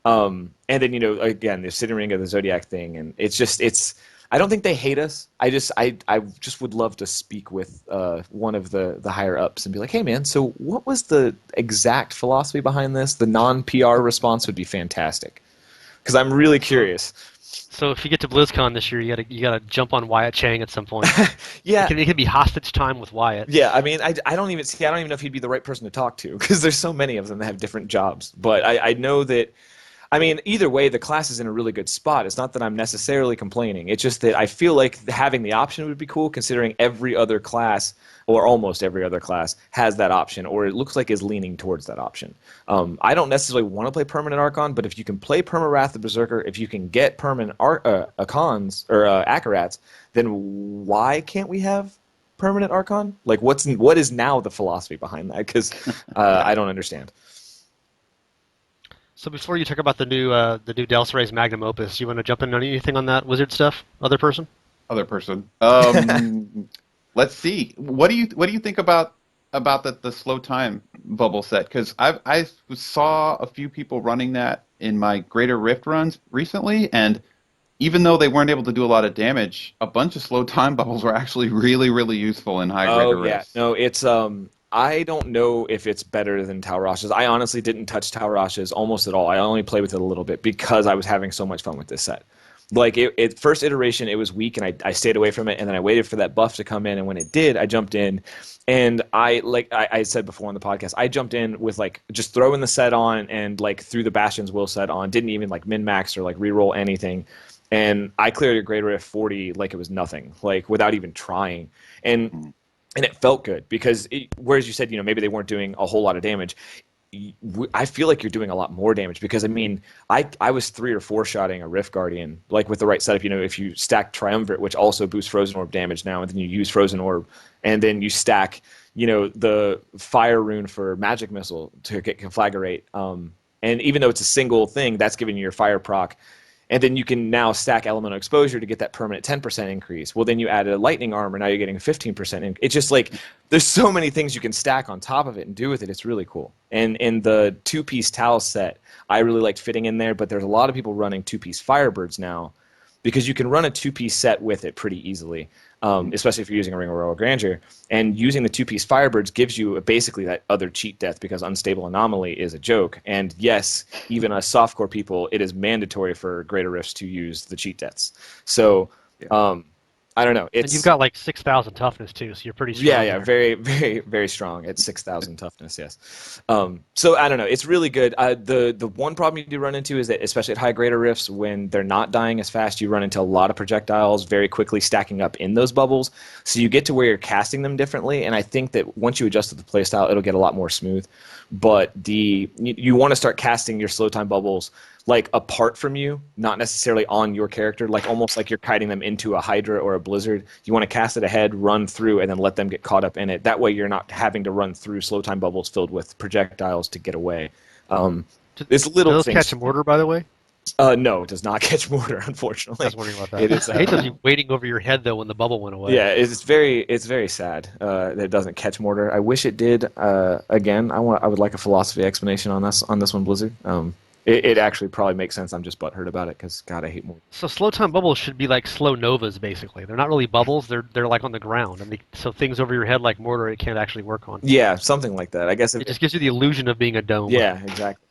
And then, again, the Sitting Ring of the Zodiac thing, and it's. I don't think they hate us. I just would love to speak with one of the higher ups and be like, hey man, so what was the exact philosophy behind this? The non-PR response would be fantastic, because I'm really curious. So if you get to BlizzCon this year, you gotta jump on Wyatt Chang at some point. Yeah, It can be hostage time with Wyatt. yeah. I mean, I don't even know if he'd be the right person to talk to, because there's so many of them that have different jobs. But I know that. I mean, either way, the class is in a really good spot. It's not that I'm necessarily complaining. It's just that I feel like having the option would be cool, considering every other class, or almost every other class, has that option, or it looks like is leaning towards that option. I don't necessarily want to play Permanent Archon, but if you can play Perma-Wrath the Berserker, if you can get Permanent Archons, or Acarats, then why can't we have Permanent Archon? Like, what is now the philosophy behind that? Because I don't understand. So before you talk about the new Delsere's Magnum Opus, you want to jump in on anything on that wizard stuff? Other person? Other person. Let's see. What do you think about the slow time bubble set? Because I saw a few people running that in my Greater Rift runs recently, and even though they weren't able to do a lot of damage, a bunch of slow time bubbles were actually really, really useful in high Oh Greater yeah, Rifts. no, it's I don't know if it's better than Talrash's. I honestly didn't touch Talrash's almost at all. I only played with it a little bit because I was having so much fun with this set. Like first iteration, it was weak, and I stayed away from it, and then I waited for that buff to come in, and when it did, I jumped in, and I said before on the podcast, I jumped in with like just throwing the set on and like threw the Bastion's Will set on, didn't even like min max or like reroll anything, and I cleared a Great Rift 40 like it was nothing, like without even trying, and it felt good because whereas you said maybe they weren't doing a whole lot of damage. I feel like you're doing a lot more damage because I mean I was 3 or 4 shotting a Rift Guardian like with the right setup. If you stack Triumvirate, which also boosts Frozen Orb damage now, and then you use Frozen Orb, and then you stack the Fire Rune for Magic Missile to get Conflagrate, and even though it's a single thing, that's giving you your Fire proc. And then you can now stack Elemental Exposure to get that permanent 10% increase. Well, then you added a Lightning Armor, now you're getting a 15%. It's just like there's so many things you can stack on top of it and do with it. It's really cool. And in the 2-piece Tal set, I really liked fitting in there, but there's a lot of people running 2-piece Firebirds now because you can run a 2-piece set with it pretty easily, especially if you're using a Ring of Royal Grandeur. And using the 2-piece Firebirds gives you basically that other cheat death because Unstable Anomaly is a joke. And yes, even us softcore people, it is mandatory for Greater Rifts to use the cheat deaths. So I don't know. And you've got like 6,000 toughness too, so you're pretty strong. Yeah, there. very, very, very strong at 6,000 toughness. Yes. So I don't know. It's really good. The one problem you do run into is that, especially at high Greater Rifts, when they're not dying as fast, you run into a lot of projectiles very quickly stacking up in those bubbles. So you get to where you're casting them differently. And I think that once you adjust to the playstyle, it'll get a lot more smooth. But you want to start casting your slow time bubbles like apart from you, not necessarily on your character, like almost like you're kiting them into a Hydra or a Blizzard. You want to cast it ahead, run through, and then let them get caught up in it. That way you're not having to run through slow time bubbles filled with projectiles to get away. It's little Do those things. catch a mortar, by the way? No, it does not catch mortar, unfortunately. I was wondering about that. It is, I hate those waiting over your head though when the bubble went away. yeah, it's very sad that it doesn't catch mortar. I wish it did. Again, I would like a philosophy explanation on this one, Blizzard. It actually probably makes sense. I'm just butthurt about it because God, I hate mortar. So slow time bubbles should be like slow novas, basically. They're not really bubbles. They're like on the ground, and so things over your head like mortar, it can't actually work on. Yeah, something like that. I guess It just gives you the illusion of being a dome. yeah, exactly.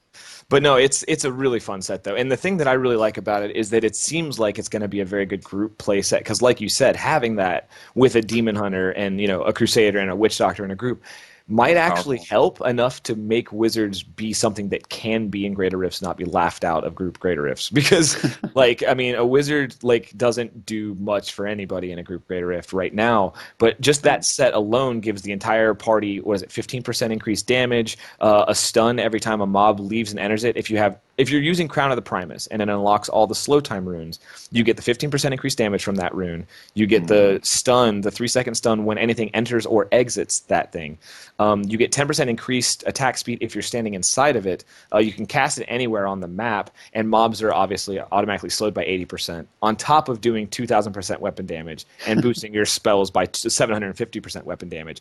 But no, it's a really fun set though, and the thing that I really like about it is that it seems like it's going to be a very good group play set because, like you said, having that with a Demon Hunter and a Crusader and a Witch Doctor in a group might actually help enough to make Wizards be something that can be in Greater Rifts, not be laughed out of group Greater Rifts. Because, a Wizard doesn't do much for anybody in a group Greater Rift right now. But just that set alone gives the entire party 15% increased damage, a stun every time a mob leaves and enters it. If you're using Crown of the Primus and it unlocks all the slow time runes, you get the 15% increased damage from that rune. You get the stun, the 3-second stun when anything enters or exits that thing. You get 10% increased attack speed if you're standing inside of it. You can cast it anywhere on the map, and mobs are obviously automatically slowed by 80%, on top of doing 2,000% weapon damage and boosting your spells by 750% weapon damage.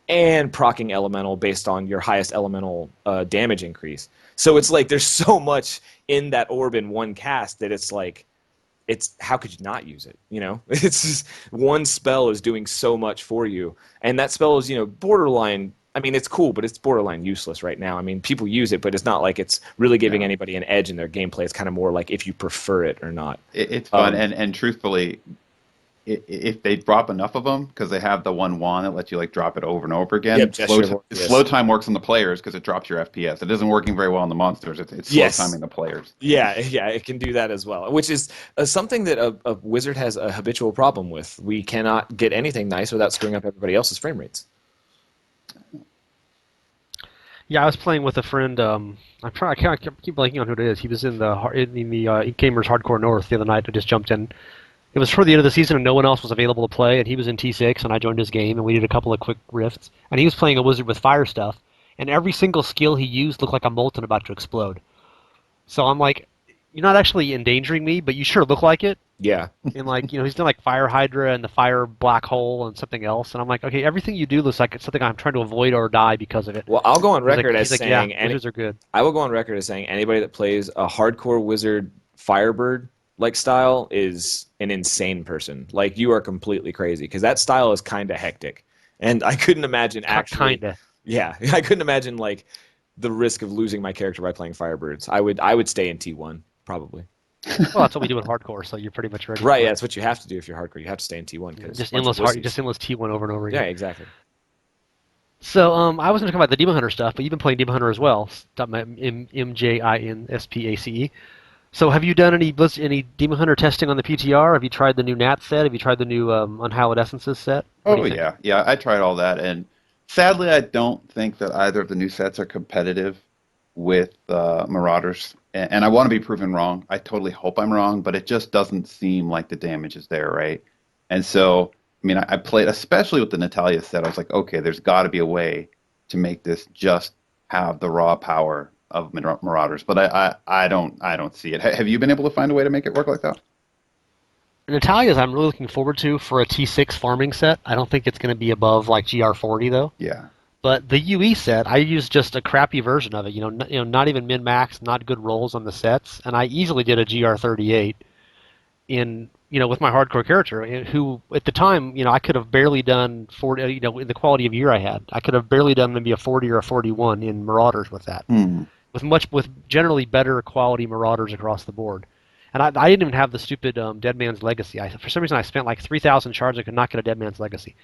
and proccing elemental based on your highest elemental damage increase. So it's like there's so much in that orb in one cast that it's like, how could you not use it? You know, it's just one spell is doing so much for you, and that spell is, you know, borderline. I mean, it's cool, but it's borderline useless right now. I mean, people use it, but it's not like it's really giving anybody an edge in their gameplay. It's kind of more like if you prefer it or not. It's fun, and truthfully, if they drop enough of them, because they have the one wand that lets you like drop it over and over again. Yep, slow time works on the players because it drops your FPS. It isn't working very well on the monsters. It's slow timing the players. Yeah, it can do that as well, which is something that a wizard has a habitual problem with. We cannot get anything nice without screwing up everybody else's frame rates. Yeah, I was playing with a friend. I keep blanking on who it is. He was in the Gamers Hardcore North the other night. I just jumped in. It was toward the end of the season, and no one else was available to play. And he was in T6, and I joined his game, and we did a couple of quick rifts. And he was playing a wizard with fire stuff, and every single skill he used looked like a molten about to explode. So I'm like, you're not actually endangering me, but you sure look like it. Yeah. And like, you know, he's done like Fire Hydra and the Fire Black Hole and something else. And I'm like, okay, everything you do looks like it's something I'm trying to avoid or die because of it. Well, I'll go on record as saying, wizards are good. I will go on record as saying anybody that plays a hardcore wizard Firebird like style is an insane person. Like, you are completely crazy, because that style is kind of hectic, and I couldn't imagine actually. Kinda. Yeah, I couldn't imagine like the risk of losing my character by playing Firebirds. I would stay in T1 probably. Well, that's what we do in hardcore, so you're pretty much ready. Right, yeah, that's what you have to do if you're hardcore. You have to stay in T1 because just endless T1 over and over again. Yeah, exactly. So I was going to talk about the Demon Hunter stuff, but you've been playing Demon Hunter as well. MJNSpace. So have you done any Demon Hunter testing on the PTR? Have you tried the new Nat set? Have you tried the new Unhallowed Essences set? Oh yeah, I tried all that, and sadly, I don't think that either of the new sets are competitive with Marauders. And I want to be proven wrong. I totally hope I'm wrong, but it just doesn't seem like the damage is there, right? And so, I mean, I played, especially with the Natalya set, I was like, okay, there's got to be a way to make this just have the raw power of Marauders, but I don't see it. Have you been able to find a way to make it work like that? Natalya's I'm really looking forward to for a T6 farming set. I don't think it's going to be above like GR40 though. Yeah. But the UE set, I used just a crappy version of it. Not even min max, not good rolls on the sets, and I easily did a GR38 in with my hardcore character, who at the time I could have barely done 40. In the quality of year I had, I could have barely done maybe a 40 or a 41 in Marauders with that. With generally better quality Marauders across the board. And I didn't even have the stupid Dead Man's Legacy. For some reason, I spent like 3,000 shards. I could not get a Dead Man's Legacy,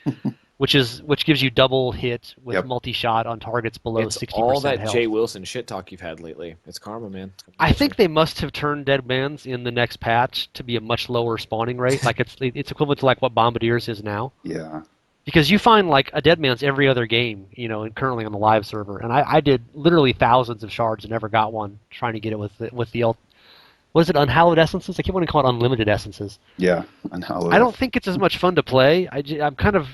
which gives you double hit with multi-shot on targets below 60% It's all that health. Jay Wilson shit talk you've had lately. It's karma, man. I think they must have turned Dead Man's in the next patch to be a much lower spawning rate. Like it's equivalent to like what Bombardier's is now. Yeah. Because you find like a Dead Man's every other game, and currently on the live server, and I did literally thousands of shards and never got one trying to get it with the what is it, Unhallowed Essences? I keep wanting to call it Unlimited Essences. Yeah, Unhallowed. I don't think it's as much fun to play. I'm kind of,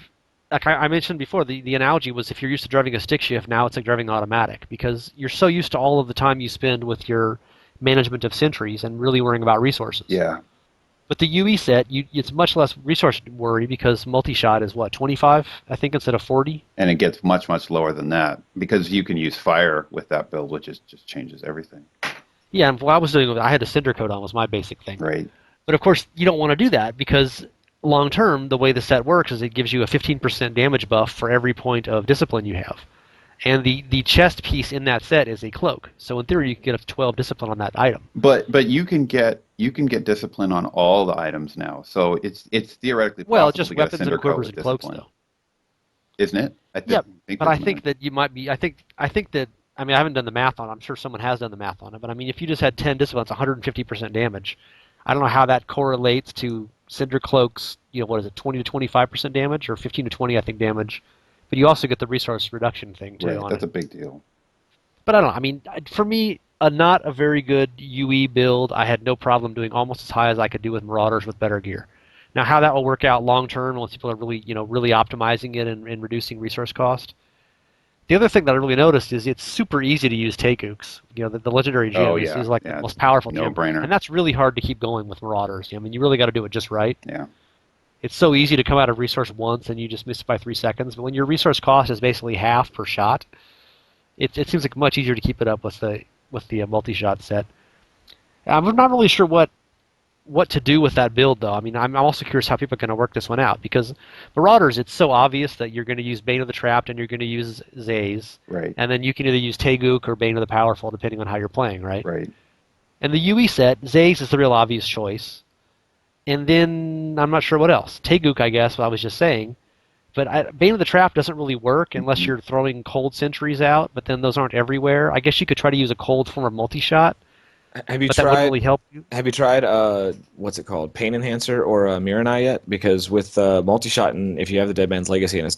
like I mentioned before, the analogy was if you're used to driving a stick shift, now it's like driving automatic, because you're so used to all of the time you spend with your management of sentries and really worrying about resources. Yeah. With the UE set, it's much less resource worry because multi-shot is what, 25, I think, instead of 40? And it gets much, much lower than that because you can use fire with that build, which just changes everything. Yeah, and what I was doing, I had the Cinder Coat on was my basic thing. Right. But of course, you don't want to do that because long term, the way the set works is it gives you a 15% damage buff for every point of discipline you have. And the chest piece in that set is a cloak. So in theory, you can get up to 12 discipline on that item. But you can get discipline on all the items now. So it's theoretically possible well, just to get weapons a Cinder and Coat quivers with and cloaks, discipline. though. Isn't it? I think that you might be. I think that. I mean, I haven't done the math on it. I'm sure someone has done the math on it. But I mean, if you just had 10 disciplines, 150% damage. I don't know how that correlates to Cinder Cloak's, what is it, 20 to 25% damage, or 15 to 20, I think, damage. But you also get the resource reduction thing, too. Right, that's a big deal. But I don't know. I mean, for me, not a very good UE build. I had no problem doing almost as high as I could do with Marauders with better gear. Now, how that will work out long term once people are really, really optimizing it and reducing resource cost. The other thing that I really noticed is it's super easy to use Taekooks. The legendary gem is like the most powerful gem. No-brainer. And that's really hard to keep going with Marauders. I mean, you really got to do it just right. Yeah. it's so easy to come out of resource once and you just miss it by 3 seconds. But when your resource cost is basically half per shot, it seems like much easier to keep it up with the multi-shot set. I'm not really sure what to do with that build, though. I mean, I'm also curious how people are going to work this one out, because Marauders, it's so obvious that you're going to use Bane of the Trapped and you're going to use Zaze. Right. And then you can either use Taeguk or Bane of the Powerful, depending on how you're playing, right? Right. And the UE set, Zaze is the real obvious choice. And then I'm not sure what else. Taeguk, I guess, what I was just saying. But Bane of the Trap doesn't really work unless you're throwing cold sentries out, but then those aren't everywhere. I guess you could try to use a cold form of multi-shot, Have you but that wouldn't really help you. Have you tried what's it called, Pain Enhancer or Miranai yet? Because with multi-shot, and if you have the Dead Man's Legacy and it's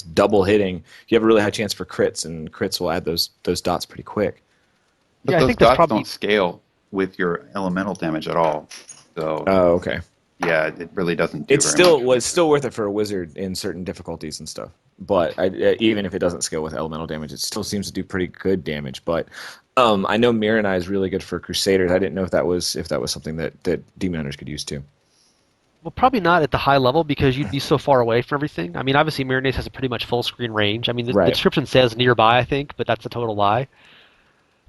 double hitting, you have a really high chance for crits, and crits will add those dots pretty quick. But Yeah, I those think that's dots probably don't scale with your elemental damage at all. So Oh, okay. yeah, it really doesn't do It's very still much. was still worth it for a wizard in certain difficulties and stuff. But even if it doesn't scale with elemental damage, it still seems to do pretty good damage. But I know Miranai is really good for Crusaders. I didn't know if that was something that Demon Hunters could use too. Well, probably not at the high level because you'd be so far away from everything. I mean, obviously, Marinades has a pretty much full screen range. I mean, the Right. description says nearby, I think, but that's a total lie.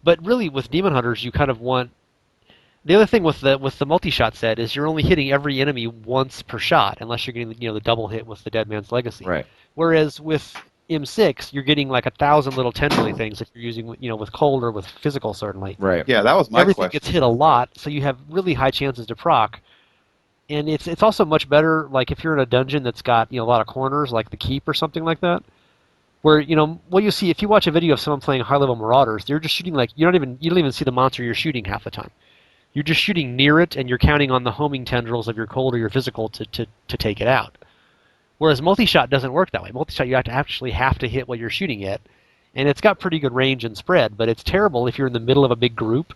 But really, with Demon Hunters, you kind of want. The other thing with the multi-shot set is you're only hitting every enemy once per shot, unless you're getting the double hit with the Dead Man's Legacy. Right. Whereas with M6, you're getting like 1,000 little tendrily things if you're using with cold or with physical, certainly. Right. Yeah, that was my Everything question. gets hit a lot, so you have really high chances to proc. And it's also much better, like if you're in a dungeon that's got a lot of corners, like the Keep or something like that, where what you see if you watch a video of someone playing high level Marauders, they're just shooting like you don't even see the monster you're shooting half the time. You're just shooting near it, and you're counting on the homing tendrils of your cold or your physical to take it out. Whereas multi-shot doesn't work that way. Multi-shot, you actually have to hit what you're shooting at, and it's got pretty good range and spread, but it's terrible if you're in the middle of a big group.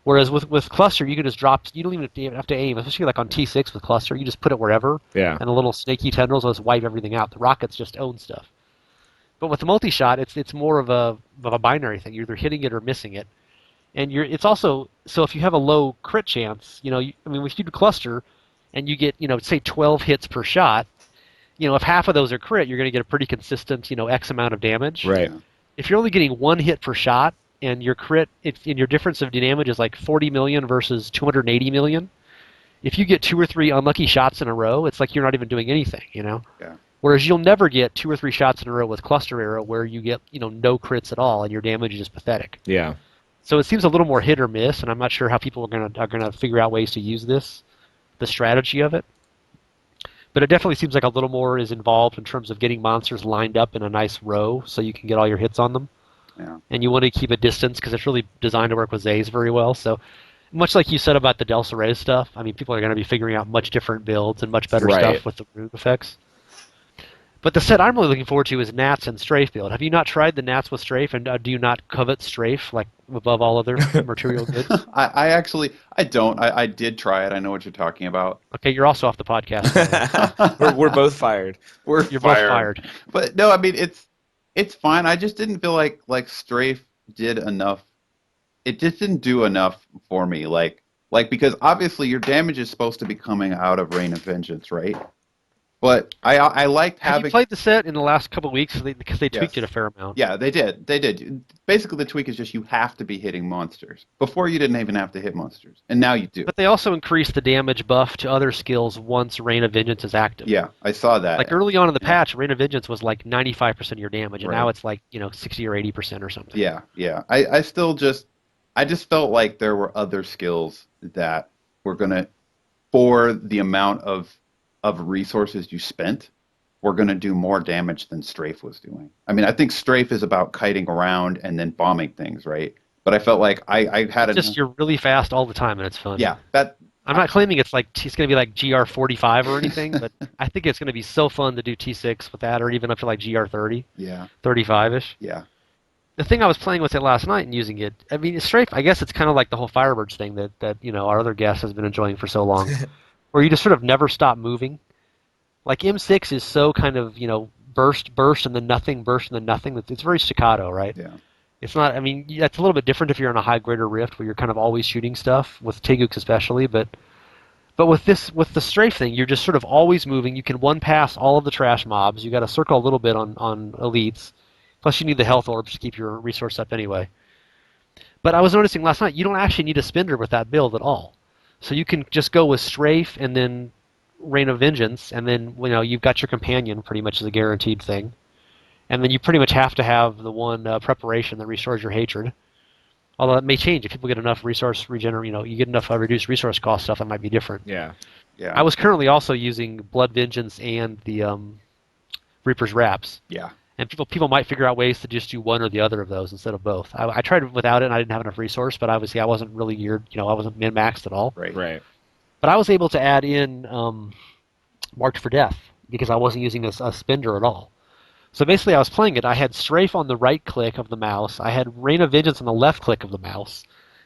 Whereas with cluster, you can just drop. You don't even have to aim, especially like on T6 with cluster. You just put it wherever, Yeah. and the little snaky tendrils will just wipe everything out. The rockets just own stuff. But with the multi-shot, it's more of a binary thing. You're either hitting it or missing it. And it's also so if you have a low crit chance, if you do cluster, and you get say 12 hits per shot, if half of those are crit, you're going to get a pretty consistent X amount of damage. Right. If you're only getting one hit per shot, and your crit, and your difference of damage is like 40 million versus 280 million, if you get 2 or 3 unlucky shots in a row, it's like you're not even doing anything. Yeah. Whereas you'll never get 2 or 3 shots in a row with cluster arrow where you get no crits at all, and your damage is just pathetic. Yeah. So it seems a little more hit or miss, and I'm not sure how people are gonna figure out ways to use the strategy of it. But it definitely seems like a little more is involved in terms of getting monsters lined up in a nice row so you can get all your hits on them. Yeah. And you want to keep a distance because it's really designed to work with Zaze very well. So much like you said about the Delsere stuff, I mean, people are going to be figuring out much different builds and much better Right. stuff with the root effects. But the set I'm really looking forward to is Nats and Strafe build. Have you not tried the Nats with Strafe, and do you not covet Strafe like above all other material goods? I don't. I did try it. I know what you're talking about. Okay, you're also off the podcast. by the way. we're both fired. You're both fired. But no, I mean it's fine. I just didn't feel like Strafe did enough. It just didn't do enough for me. Like because obviously your damage is supposed to be coming out of Rain of Vengeance, right? But I liked Have having. you played the set in the last couple of weeks because they tweaked Yes. it a fair amount? Yeah, they did. They did. Basically, the tweak is just you have to be hitting monsters. Before you didn't even have to hit monsters, and now you do. But they also increased the damage buff to other skills once Rain of Vengeance is active. Yeah, I saw that. Like early on in the patch, Rain of Vengeance was like 95% of your damage, and Right. now it's like 60 or 80% or something. Yeah. I just felt like there were other skills that were gonna, for the amount of resources you spent, were gonna do more damage than Strafe was doing. I mean, I think Strafe is about kiting around and then bombing things, right? But I felt like I had It's just you're really fast all the time, and it's fun. yeah, that I'm not claiming it's going to be like GR45 or anything, but I think it's going to be so fun to do T6 with that, or even up to like GR30, yeah, 35-ish. yeah. The thing I was playing with it last night and using it, I mean, Strafe, I guess it's kind of like the whole Firebirds thing that our other guest has been enjoying for so long, where you just sort of never stop moving. Like M6 is so kind of, burst, and then nothing, burst, and then nothing. It's very staccato, right? Yeah. It's not, I mean, that's a little bit different if you're in a high greater rift where you're kind of always shooting stuff, with Taeguk's especially, but But with the strafe thing, you're just sort of always moving. You can one pass all of the trash mobs. You got to circle a little bit on elites. Plus, you need the health orbs to keep your resource up anyway. But I was noticing last night, you don't actually need a spender with that build at all. So you can just go with strafe and then Reign of Vengeance, and then you've got your companion pretty much as a guaranteed thing. And then you pretty much have to have the one preparation that restores your hatred. Although it may change if people get enough resource you get enough reduced resource cost stuff, that might be different. Yeah. Yeah. I was currently also using Blood Vengeance and the Reaper's Wraps. Yeah. And people might figure out ways to just do one or the other of those instead of both. I tried it without it, and I didn't have enough resource, but obviously I wasn't really geared, I wasn't min-maxed at all. Right. But I was able to add in Marked for Death because I wasn't using a spender at all. So basically, I was playing it. I had strafe on the right click of the mouse. I had Reign of Vengeance on the left click of the mouse,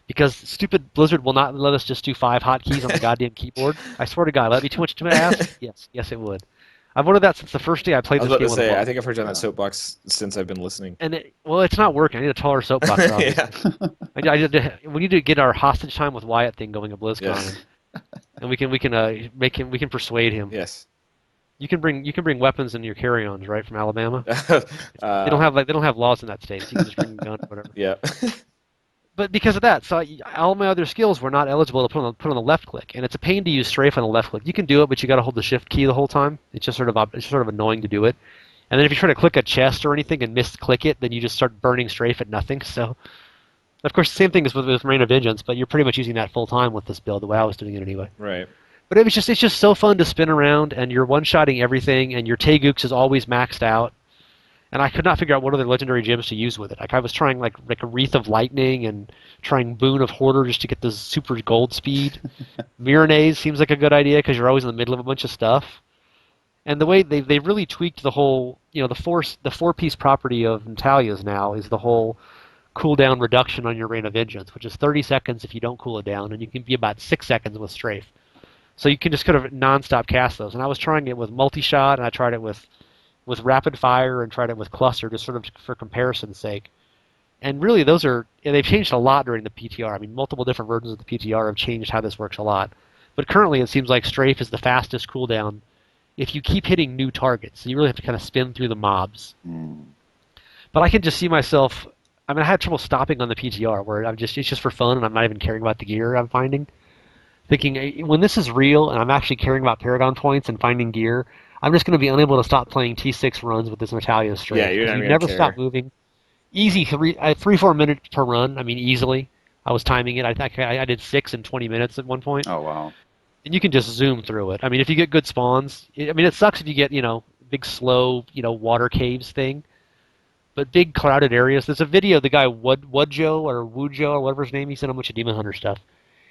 because stupid Blizzard will not let us just do 5 hotkeys on the goddamn keyboard. I swear to God, let me too much to ask. Yes, it would. I've wanted that since the first day I played I was this about game. to say, I think I've heard you on that soapbox since I've been listening. And it's not working. I need a taller soapbox. Yeah. We need to get our hostage time with Wyatt thing going at BlizzCon, Yes. and we can persuade him. Yes. You can bring weapons in your carry-ons, right, from Alabama. They They don't have laws in that state, so you can just bring a gun or whatever. Yeah. But because of that, so all my other skills were not eligible to put on the left click, and it's a pain to use strafe on the left click. You can do it, but you got to hold the shift key the whole time. It's just sort of annoying to do it. And then if you try to click a chest or anything and misclick it, then you just start burning strafe at nothing. So, of course, the same thing is with Reign of Vengeance, but you're pretty much using that full time with this build, the way I was doing it anyway. Right. But it's just so fun to spin around, and you're one-shotting everything, and your Taegooks is always maxed out. And I could not figure out what other legendary gems to use with it. Like I was trying like a Wreath of Lightning and trying Boon of Hoarder just to get this super gold speed. Miranese seems like a good idea because you're always in the middle of a bunch of stuff. And the way they really tweaked the whole, the four-piece property of Natalya's now is the whole cooldown reduction on your Reign of Vengeance, which is 30 seconds if you don't cool it down, and you can be about 6 seconds with strafe. So you can just kind of non-stop cast those. And I was trying it with multi-shot, and I tried it with rapid fire and tried it with cluster, just sort of for comparison's sake. And really, they've changed a lot during the PTR. I mean, multiple different versions of the PTR have changed how this works a lot. But currently, it seems like strafe is the fastest cooldown if you keep hitting new targets. So you really have to kind of spin through the mobs. But I can just see myself. I mean, I had trouble stopping on the PTR where it's just for fun, and I'm not even caring about the gear I'm finding. Thinking when this is real, and I'm actually caring about Paragon points and finding gear, I'm just going to be unable to stop playing T6 runs with this Natalya strafe. Yeah, you're not you gonna never care. stop moving. Easy 3-4 minutes per run. I mean, easily. I was timing it. I did 6 in 20 minutes at one point. Oh wow. And you can just zoom through it. I mean, if you get good spawns, it sucks if you get big slow water caves thing. But big crowded areas. There's a video the guy Wudjo or Wujo or whatever his name. He sent a bunch of Demon Hunter stuff.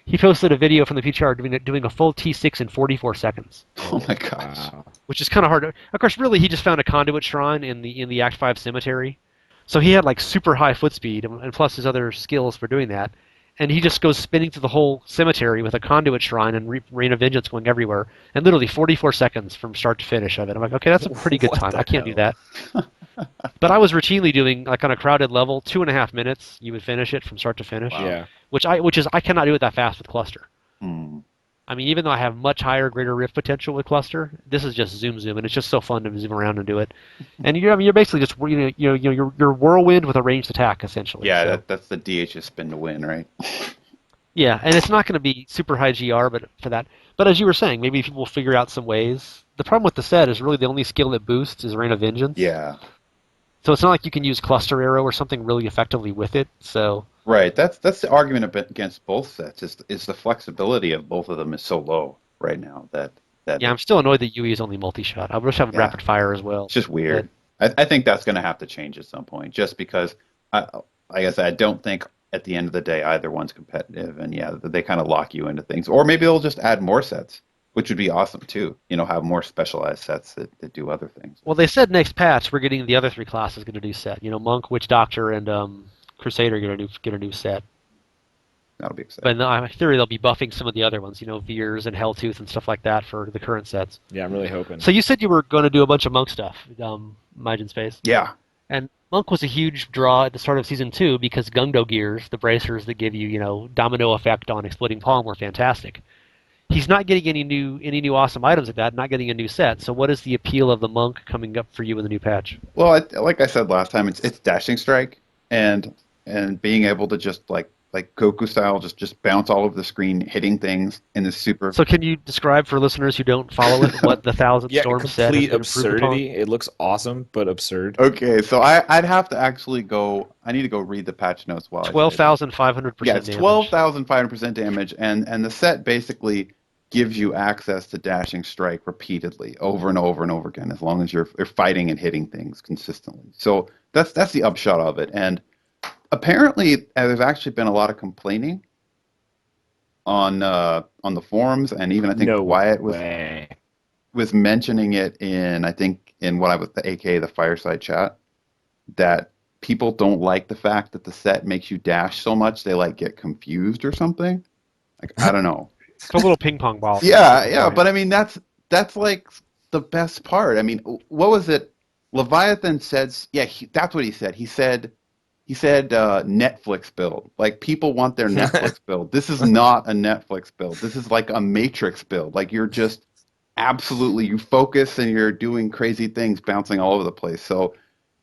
He posted a video from the PTR doing a full T6 in 44 seconds. Oh my gosh. Wow. Which is kind of hard. Of course, really, he just found a conduit shrine in the Act 5 cemetery. So he had like super high foot speed, and plus his other skills for doing that. And he just goes spinning through the whole cemetery with a conduit shrine and Reign of Vengeance going everywhere. And literally 44 seconds from start to finish of it. I'm like, okay, that's a pretty good What time. the I can't do hell? that. But I was routinely doing, like on a crowded level, 2.5 minutes, you would finish it from start to finish. Wow. Yeah. Which I cannot do it that fast with cluster. Hmm. I mean, even though I have much higher, greater rift potential with cluster, this is just zoom, and it's just so fun to zoom around and do it. And you're basically just you're whirlwind with a ranged attack essentially. Yeah, So, that's the DHS spin to win, right? yeah, and it's not going to be super high GR, but for that. But as you were saying, maybe people will figure out some ways. The problem with the set is really the only skill that boosts is Reign of Vengeance. Yeah. So it's not like you can use Cluster Arrow or something really effectively with it. So Right. That's the argument against both sets. Is the flexibility of both of them is so low right now that yeah, I'm still annoyed that UE is only multi-shot. I wish I had Yeah. rapid fire as well. it's just weird. I think that's going to have to change at some point, just because like I said, I don't think at the end of the day either one's competitive, and yeah, they kind of lock you into things. Or maybe they'll just add more sets, which would be awesome too. Have more specialized sets that do other things. Well, they said next patch we're getting the other 3 classes get a new set. Monk, Witch Doctor, and Crusader get a new set. That'll be exciting. But in theory, they'll be buffing some of the other ones, Veers and Helltooth and stuff like that for the current sets. Yeah, I'm really hoping. So you said you were going to do a bunch of Monk stuff, MJNSpace. Yeah. And Monk was a huge draw at the start of Season 2 because Gungdo gears, the bracers that give you, domino effect on exploding palm, were fantastic. he's not getting any new awesome items like that, not getting a new set. So what is the appeal of the monk coming up for you in the new patch? Well, like I said last time, it's dashing strike and being able to just like Goku style, just bounce all over the screen, hitting things in this super. So can you describe for listeners who don't follow it what the Thousand Yeah, Storm set has complete been improved upon? absurdity. It looks awesome, but absurd. Okay, so I'd have to actually go. I need to go read the patch notes while I say this. 12,500% Yeah, it's damage. 12,500% damage, and the set basically gives you access to dashing strike repeatedly, over and over and over again, as long as you're fighting and hitting things consistently. So that's the upshot of it. And apparently, there's actually been a lot of complaining on the forums, and even I think No Wyatt way. was mentioning it in what I was the AK the fireside chat, that people don't like the fact that the set makes you dash so much they like get confused or something. Like I don't know. It's a little ping pong ball. Yeah, but I mean that's like the best part. I mean, what was it? Leviathan said, yeah, that's what he said. He said Netflix build. Like people want their Netflix build. This is not a Netflix build. This is like a Matrix build. Like you're just absolutely you focus and you're doing crazy things, bouncing all over the place. So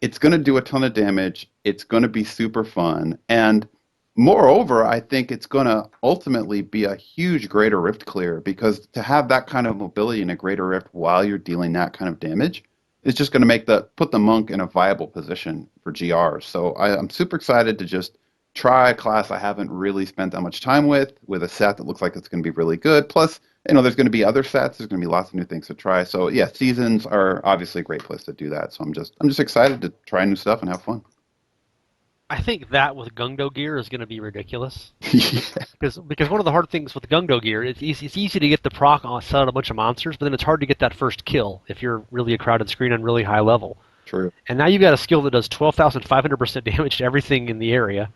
it's going to do a ton of damage. It's going to be super fun. And moreover, I think it's going to ultimately be a huge Greater Rift clear, because to have that kind of mobility in a Greater Rift while you're dealing that kind of damage is just going to put the monk in a viable position for GRs. So I'm super excited to just try a class I haven't really spent that much time with a set that looks like it's going to be really good. Plus, there's going to be other sets. There's going to be lots of new things to try. So yeah, seasons are obviously a great place to do that. So I'm just excited to try new stuff and have fun. I think that with Gungdo gear is going to be ridiculous. Yeah. Because one of the hard things with Gungdo gear, it's easy to get the proc on set on a bunch of monsters, but then it's hard to get that first kill if you're really a crowded screen on really high level. True. And now you've got a skill that does 12,500% damage to everything in the area.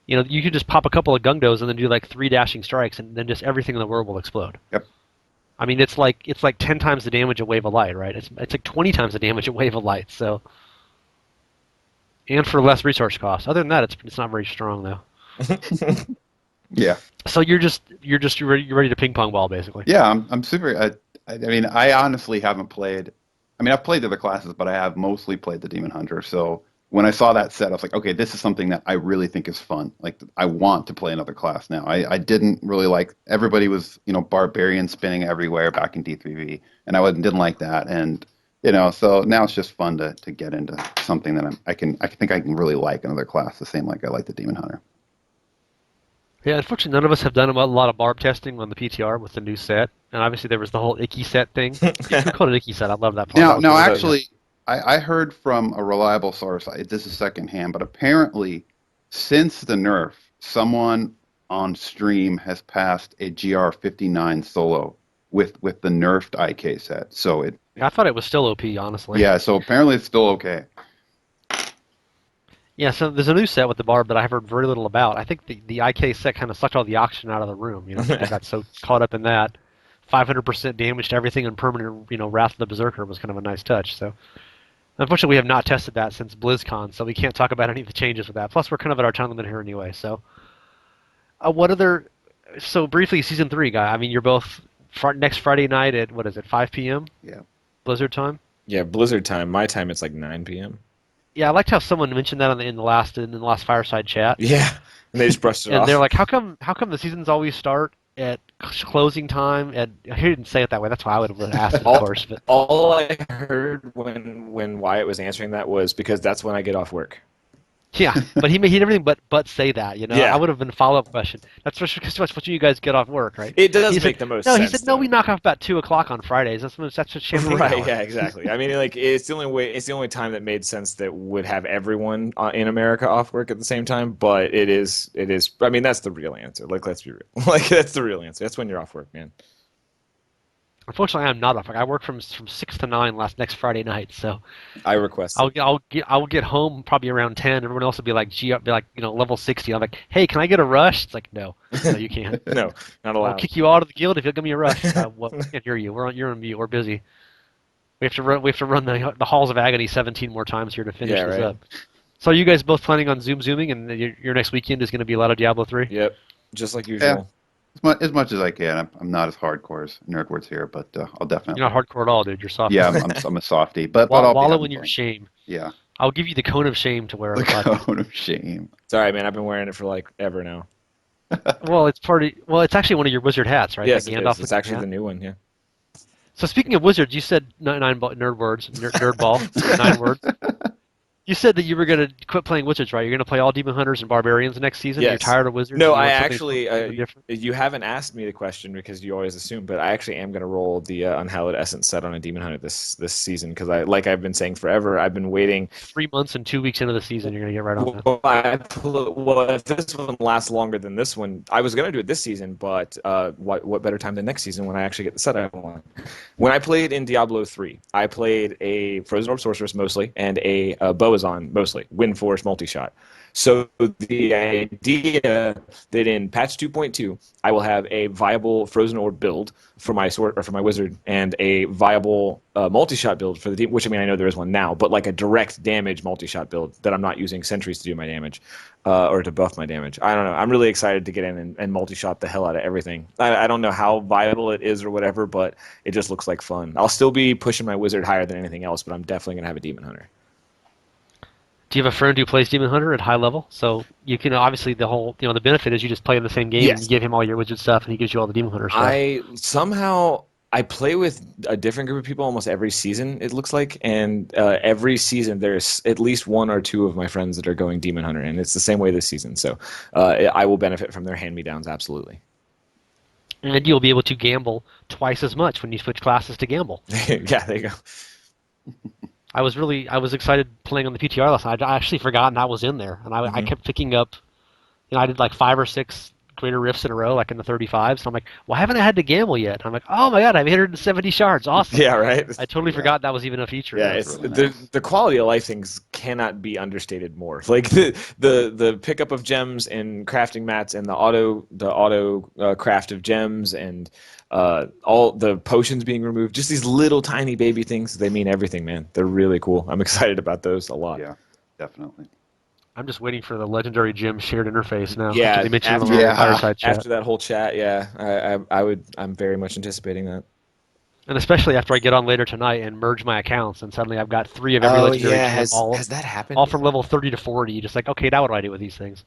You could just pop a couple of Gungdos and then do like 3 dashing strikes, and then just everything in the world will explode. Yep. I mean, it's like 10 times the damage of Wave of Light, right? It's like 20 times the damage of Wave of Light. So, and for less resource cost. Other than that, it's not very strong though. Yeah. So you're ready to ping pong ball basically. Yeah, I'm super. I mean, I honestly haven't played. I mean, I've played the other classes, but I have mostly played the Demon Hunter. So when I saw that set, I was like, okay, this is something that I really think is fun. Like, I want to play another class now. I didn't really like. Everybody was, barbarian spinning everywhere back in D3V, and I didn't like that. And so now it's just fun to get into something that I think I can really like another class the same like I like the Demon Hunter. Yeah, unfortunately, none of us have done a lot of barb testing on the PTR with the new set, and obviously there was the whole icky set thing. Who called it icky set? I love that part. Now, actually, I heard from a reliable source. This is secondhand, but apparently, since the nerf, someone on stream has passed a GR59 solo with the nerfed IK set. So I thought it was still OP, honestly. Yeah, so apparently it's still okay. Yeah, so there's a new set with the barb that I've heard very little about. I think the IK set kind of sucked all the oxygen out of the room. I got so caught up in that. 500% damage to everything and permanent, Wrath of the Berserker was kind of a nice touch. So, unfortunately, we have not tested that since BlizzCon, so we can't talk about any of the changes with that. Plus, we're kind of at our time limit here anyway. So, so briefly, Season 3, guy. I mean, you're both next Friday night at, 5 p.m.? Yeah. Blizzard time? Yeah, Blizzard time. My time, it's like 9 p.m. Yeah, I liked how someone mentioned that in the last fireside chat. Yeah, and they just brushed it off. And they're like, how come the seasons always start at closing time? And he didn't say it that way. That's why I would have asked it, of course. But all I heard when Wyatt was answering that was because that's when I get off work. yeah, but he did everything but say that. Yeah. I would have been a follow-up question. That's what you guys get off work, right? It does He make said, the most no, sense. he said, no, we knock off about 2:00 on Fridays. That's what champagne Right, hour. yeah, exactly. I mean, like, it's the only way. It's the only time that made sense that would have everyone in America off work at the same time. But it is. I mean, that's the real answer. Like, let's be real. Like, that's the real answer. That's when you're off work, man. Unfortunately, I'm not off work. I work from 6 to 9 next Friday night. So I request. I'll get home probably around 10. Everyone else will be like, level 60. I'm like, hey, can I get a rush? It's like, no, you can't. No, not I'll allowed. kick you out of the guild if you'll give me a rush. Well, we can't hear you. You're on mute. We're busy. We have to run the Halls of Agony 17 more times here to finish this up. So are you guys both planning on zooming, and your next weekend is going to be a lot of Diablo 3? Yep, just like usual. as much as I can. I'm not as hardcore as Nerdwords here, but I'll definitely. You're not hardcore at all, dude. You're soft. Yeah, I'm a softie, but I'll be Wallow having in your fun. shame. Yeah, I'll give you the cone of shame to wear on the the podcast. cone of shame. It's all right, man. I've been wearing it for like ever now. Well, it's actually one of your wizard hats, right? Yes, That it Gandalf is. It's looking actually hat? the new one. Yeah. So speaking of wizards, you said nerd words, nerd ball, 9 words. You said that you were going to quit playing wizards, right? You're going to play all demon hunters and barbarians next season. You're Yes. tired of wizards. No, And you I want something actually. completely different. You haven't asked me the question because you always assume, but I actually am going to roll the Unhallowed Essence set on a Demon Hunter this season because like I've been saying forever, I've been waiting. 3 months and 2 weeks into the season, you're going to get right on that. Well, if this one lasts longer than this one, I was going to do it this season, but what better time than next season when I actually get the set I want? When I played in Diablo 3, I played a Frozen Orb Sorceress mostly and a Boazon mostly, Wind Force multi-shot. So the idea that in patch 2.2, I will have a viable Frozen Orb build for my sword or for my wizard, and a viable multi-shot build for the team. Which I mean, I know there is one now, but like a direct damage multi-shot build that I'm not using sentries to do my damage or to buff my damage. I don't know. I'm really excited to get in and multi-shot the hell out of everything. I don't know how viable it is or whatever, but it just looks like fun. I'll still be pushing my wizard higher than anything else, but I'm definitely gonna have a demon hunter. Do you have a friend who plays demon hunter at high level? So you can obviously the benefit is you just play in the same game and Yes. you give him all your wizard stuff and he gives you all the demon hunter stuff. I play with a different group of people almost every season, it looks like, and every season there's at least one or two of my friends that are going Demon Hunter, and it's the same way this season. So I will benefit from their hand-me-downs, absolutely. And you'll be able to gamble twice as much when you switch classes to gamble. Yeah, there you go. I was excited playing on the PTR last night. I actually forgotten I was in there, and I kept picking up. I did like 5 or 6 greater rifts in a row, like in the 35s. So I'm like, why haven't I had to gamble yet? I'm like, oh my god, I have 870 shards. Awesome. Yeah, right. I totally forgot that was even a feature. Yeah, That's it's really nice. the quality of life things cannot be understated more. Like the pickup of gems and crafting mats and the auto craft of gems and all the potions being removed. Just these little tiny baby things. They mean everything, man. They're really cool. I'm excited about those a lot. Yeah, definitely. I'm just waiting for the legendary gym shared interface now. Yeah, They mentioned it on after- the Yeah. fireside chat. After that whole chat, yeah, I'm very much anticipating that. And especially after I get on later tonight and merge my accounts, and suddenly I've got 3 of every legendary gem, has all that happened? from level 30 to 40. Just like, okay, now what do I do with these things?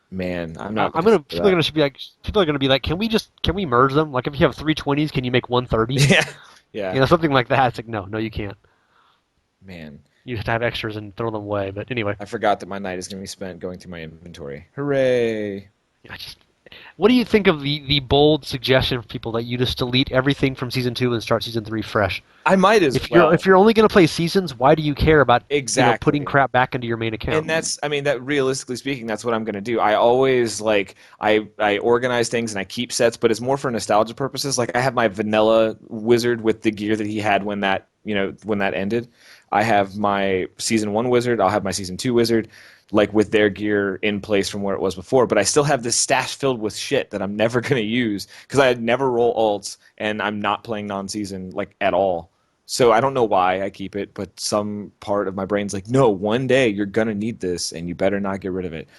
Man, I'm not. People are gonna be like, can we merge them? Like if you have 320s, can you make 130? Yeah, Something like that. It's like no, you can't. man. You have to have extras and throw them away. But anyway, I forgot that my night is going to be spent going through my inventory. Hooray! what do you think of the bold suggestion for people that you just delete everything from season 2 and start season 3 fresh? I might as well. If you're only going to play seasons, why do you care about Exactly. putting crap back into your main account? And that realistically speaking, that's what I'm going to do. I always I organize things and I keep sets, but it's more for nostalgia purposes. Like I have my vanilla wizard with the gear that he had when that ended. I have my season 1 wizard. I'll have my season 2 wizard, like with their gear in place from where it was before. But I still have this stash filled with shit that I'm never going to use because I never roll alts and I'm not playing non-season like at all. So I don't know why I keep it, but some part of my brain's like, no, one day you're going to need this and you better not get rid of it.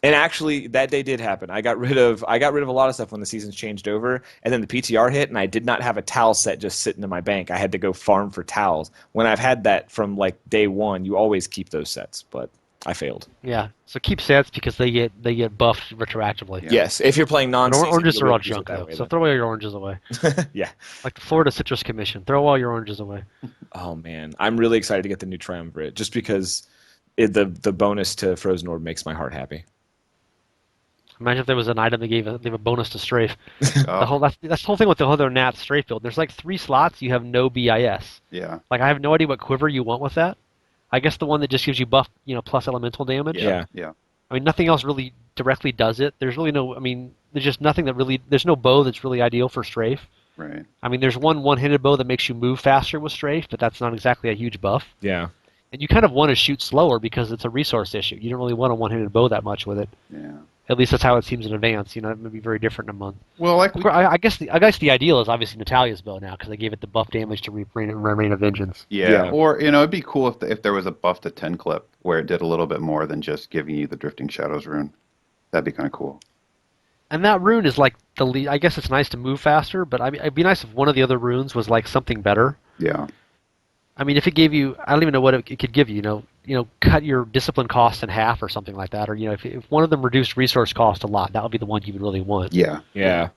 And actually, that day did happen. I got rid of a lot of stuff when the seasons changed over, and then the PTR hit, and I did not have a towel set just sitting in my bank. I had to go farm for towels. When I've had that from like day 1, you always keep those sets, but I failed. Yeah, so keep sets because they get buffed retroactively. Yeah. Yes, if you're playing But non-season, oranges you'll are all be able to use it junk that though, way, so then. throw all your oranges away. Yeah. Like the Florida Citrus Commission, throw all your oranges away. Oh man, I'm really excited to get the new Triumvirate just because the bonus to Frozen Orb makes my heart happy. Imagine if there was an item that gave a bonus to Strafe. Oh, That's the whole thing with the whole Nat Strafe build. There's like 3 slots you have no BIS. yeah. Like I have no idea what quiver you want with that. I guess the one that just gives you buff, plus elemental damage. Yeah. I mean, nothing else really directly does it. There's really no. I mean, there's just nothing that really. There's no bow that's really ideal for Strafe. Right. I mean, there's one-handed bow that makes you move faster with Strafe, but that's not exactly a huge buff. Yeah. And you kind of want to shoot slower because it's a resource issue. You don't really want a one-handed bow that much with it. Yeah. At least that's how it seems in advance. It may be very different in a month. Well, like I guess the ideal is obviously Natalya's bow now because they gave it the buff damage to Remain of Vengeance. yeah. Yeah. Or it'd be cool if there was a buff to 10 clip where it did a little bit more than just giving you the Drifting Shadows rune. That'd be kind of cool. And that rune is like the lead. I guess it's nice to move faster, but I mean, it'd be nice if one of the other runes was like something better. Yeah. I mean, if it gave you, I don't even know what it could give you. Cut your discipline cost in half or something like that, or if one of them reduced resource cost a lot, that would be the one you would really want. Yeah. Yeah.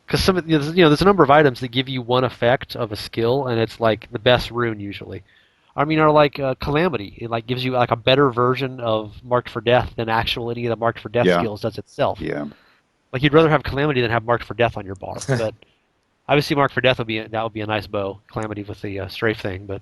Because there's a number of items that give you one effect of a skill, and it's like the best rune usually. I mean, or like Calamity, it like gives you like a better version of Marked for Death than actual any of the Marked for Death Yeah. skills does itself. Yeah. Like you'd rather have Calamity than have Marked for Death on your bar, but obviously Marked for Death would be a nice bow. Calamity with the strafe thing, but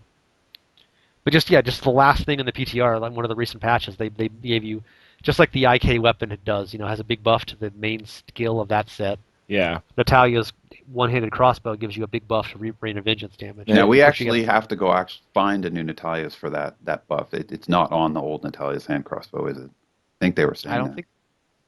just the last thing in the PTR, like one of the recent patches, they gave you just like the IK weapon it does, has a big buff to the main skill of that set. Yeah. Natalya's one-handed crossbow gives you a big buff to Rain of Vengeance damage. Yeah, we Of course actually have to go find a new Natalya's for that buff. It's not on the old Natalya's hand crossbow, is it? I think they were saying I don't that. think.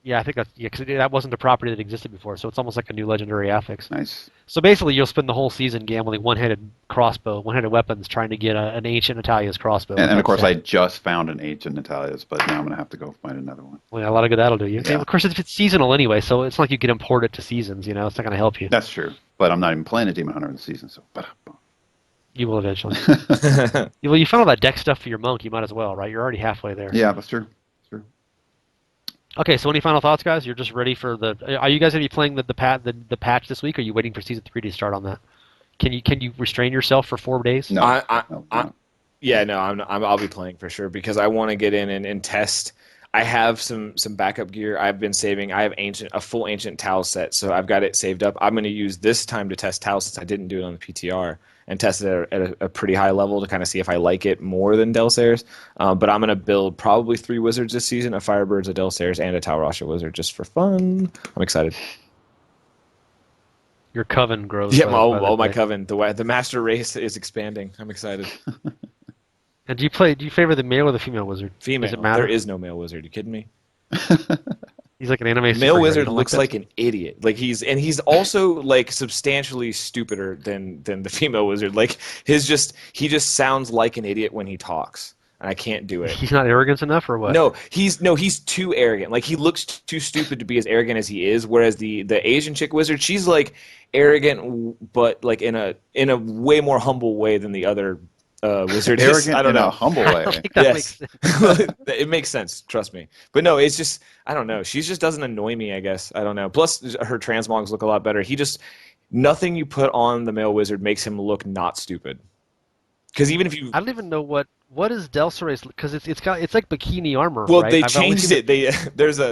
Yeah, I think that's because that wasn't a property that existed before, so it's almost like a new legendary affix. Nice. So basically, you'll spend the whole season gambling one-handed weapons, trying to get an ancient Natalya's crossbow. And of course, I just found an ancient Natalya's, but now I'm going to have to go find another one. Well, yeah, a lot of good that'll do you. Yeah. And of course, it's seasonal anyway, so it's not like you can import it to seasons. It's not going to help you. That's true. But I'm not even playing a Demon Hunter in the season, so. You will eventually. Well, you found all that deck stuff for your monk. You might as well, right? You're already halfway there. Yeah, that's true. Okay, so any final thoughts, guys? You're just ready for Are you guys going to be playing the patch this week? Or are you waiting for season 3 to start on that? Can you restrain yourself for 4 days? No. I'll be playing for sure because I want to get in and test. I have some backup gear. I've been saving. I have a full ancient towel set, so I've got it saved up. I'm going to use this time to test towel since I didn't do it on the PTR and test it at a pretty high level to kind of see if I like it more than Delsere's. But I'm going to build probably 3 wizards this season: a Firebirds, a Delsere's, and a Tal Rasha wizard just for fun. I'm excited. Your coven grows. Yeah, my coven. The master race is expanding. I'm excited. And do you favor the male or the female wizard? Female. Does it matter? There is no male wizard. You kidding me? He's like an anime Male superhero. wizard You don't looks that? like an idiot. Like he's also like substantially stupider than the female wizard. Like he just sounds like an idiot when he talks, and I can't do it. He's not arrogant enough, or what? No, he's too arrogant. Like he looks too stupid to be as arrogant as he is. Whereas the Asian chick wizard, she's like arrogant, but like in a way more humble way than the other wizard. Arrogant I don't in know. a humble I way. don't think that makes sense. It makes sense. Trust me. But no, it's just I don't know. She just doesn't annoy me. I guess I don't know. Plus, her transmogs look a lot better. Nothing you put on the male wizard makes him look not stupid. Because even if you, I don't even know what is Delsere's, because it's like bikini-armor. well, right? they I've only changed seen it.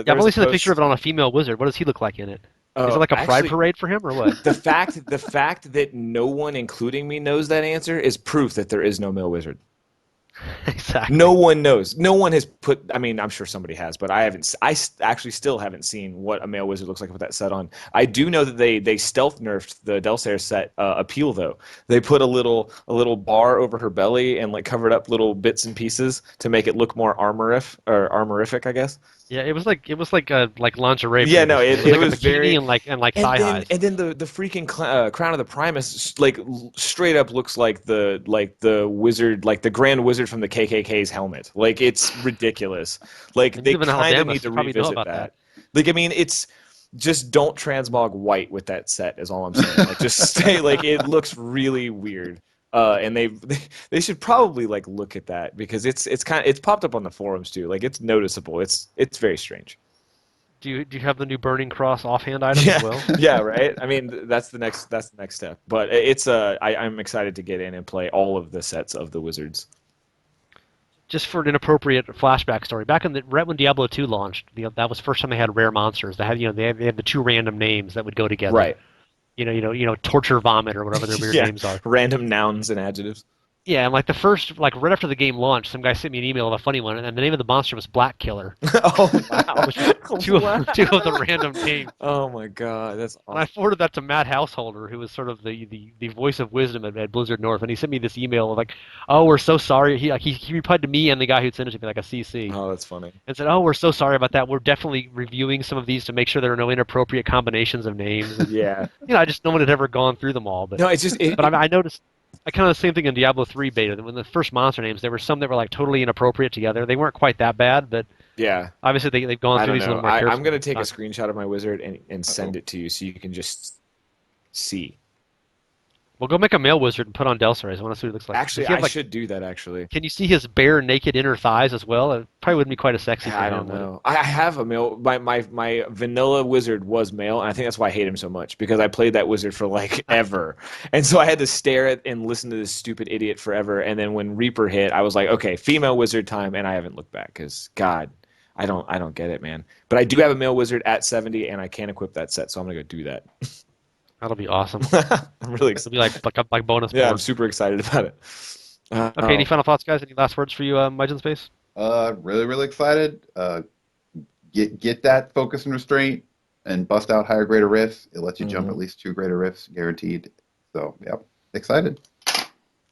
I've only seen the picture of it on a female wizard. What does he look like in it? Is it like a pride parade for him, or what? The fact that no one, including me, knows that answer is proof that there is no male wizard. Exactly. No one knows. No one has put. I mean, I'm sure somebody has, but I haven't. Actually still haven't seen what a male wizard looks like with that set on. I do know that they stealth nerfed the Delsere set appeal though. They put a little bar over her belly and like covered up little bits and pieces to make it look more armorific, I guess. Yeah, it was like lingerie. Yeah, no, it was like was a bikini very and thigh highs. And then the freaking crown of the Primus like straight up looks like the wizard, like the Grand Wizard from the KKK's helmet. Like it's ridiculous. Like they kind of need to revisit that. Like I mean, it's just don't transmog white with that set is all I'm saying. Like just stay like it looks really weird. And they should probably like look at that because it's popped up on the forums too. Like it's noticeable. It's very strange. Do you have the new Burning Cross offhand item as well? Yeah, right. I mean that's the next step. But it's I'm excited to get in and play all of the sets of the wizards. Just for an inappropriate flashback story, back in right when Diablo 2 launched, that was the first time they had rare monsters. They had they had the 2 random names that would go together. Right. Torture Vomit or whatever their weird names are. Random nouns and adjectives. Yeah, and like the first, like right after the game launched, some guy sent me an email of a funny one, and the name of the monster was Black Killer. Oh wow! Two of the random names. Oh my god, that's awesome. And I forwarded that to Matt Householder, who was sort of the voice of wisdom at Blizzard North, and he sent me this email of like, "Oh, we're so sorry." He replied to me and the guy who'd sent it to me like a CC. Oh, that's funny. And said, "Oh, we're so sorry about that. We're definitely reviewing some of these to make sure there are no inappropriate combinations of names." And, yeah. No one had ever gone through them all, but no, it's just. I noticed. I kind of the same thing in Diablo 3 beta. When the first monster names, there were some that were like totally inappropriate together. They weren't quite that bad, but Yeah. Obviously, they've gone I through don't these a know. little more carefully. I'm gonna take a Uh, screenshot of my wizard and Uh-oh. send it to you so you can just see. Well, go make a male wizard and put on Delsere. I want to see what it looks like. Does Actually, he have I like? should do that. Actually, Can you see his bare, naked inner thighs as well? It probably wouldn't be quite as sexy yeah, for I him, don't would it? know. I have a male. My vanilla wizard was male, and I think that's why I hate him so much because I played that wizard for like ever, and so I had to stare at and listen to this stupid idiot forever. And then when Reaper hit, I was like, okay, female wizard time, and I haven't looked back because God, I don't get it, man. But I do have a male wizard at 70, and I can equip that set, so I'm gonna go do that. That'll be awesome. I'm really It'll excited. be like bonus Yeah, I'm board. super excited about it. Okay, any Oh. final thoughts, guys? Any last words for you, MJNSpace? Really, really excited. Get that focus and restraint and bust out higher greater rifts. It lets you jump at Mhm. least 2 greater rifts guaranteed. So, yeah, excited.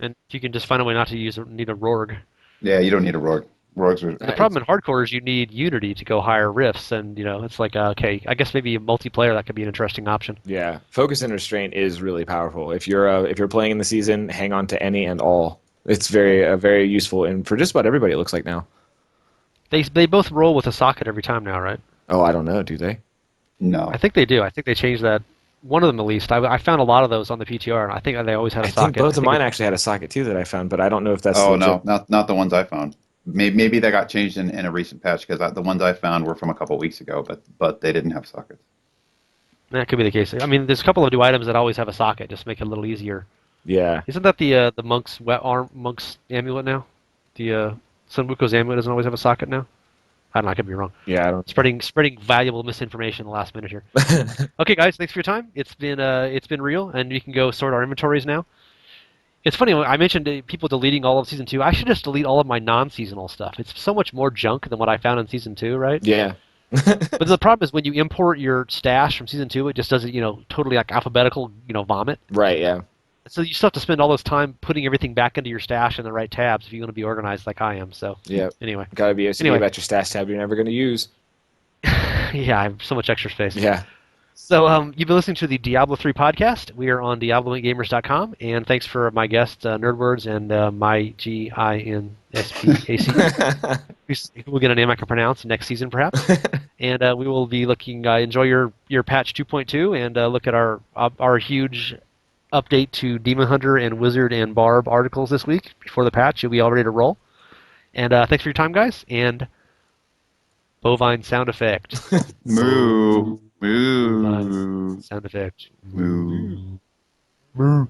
And if you can just find a way not to need a Rorg. Yeah, you don't need a rogue. Rogues are. And the problem in hardcore is you need Unity to go higher rifts, and it's like okay, I guess maybe a multiplayer that could be an interesting option. Yeah, focus and restraint is really powerful. If you're playing in the season, hang on to any and all. It's very useful, and for just about everybody, it looks like now. They both roll with a socket every time now, right? Oh, I don't know. Do they? No. I think they do. I think they changed that. One of them at least. I found a lot of those on the PTR, and I think they always had a I think socket. both I of think mine actually had a socket too that I found, but I don't know if that's Oh, legit. no, not the ones I found. Maybe they got changed in a recent patch because the ones I found were from a couple weeks ago, but they didn't have sockets. that could be the case. I mean, there's a couple of new items that always have a socket, just to make it a little easier. Yeah, Isn't that the monk's amulet now? The Sun Wuko's amulet doesn't always have a socket now. I don't know. I could be wrong. yeah, I don't. Spreading valuable misinformation in the last minute here. Okay, guys, thanks for your time. It's been real, and we can go sort our inventories now. It's funny. I mentioned people deleting all of season 2. I should just delete all of my non-seasonal stuff. It's so much more junk than what I found in season 2, right? Yeah. But the problem is when you import your stash from season 2, it just does it, totally like alphabetical, vomit. Right. Yeah. So you still have to spend all this time putting everything back into your stash in the right tabs if you want to be organized like I am. So Yeah. anyway, Gotta be OCD Anyway. about your stash tab you're never going to use. yeah, I have so much extra space. Yeah. So you've been listening to the Diablo 3 podcast. We are on DiabloGamers.com, and thanks for my guests, Nerdwords and my GINSpace, who will get a name I can pronounce next season, perhaps. And we will be looking. Enjoy your patch 2.2, and look at our huge update to Demon Hunter and Wizard and Barb articles this week before the patch. You'll be all ready to roll. And thanks for your time, guys. And bovine sound effect. Moo. Bovine Moo. sound effect. Moo. Moo.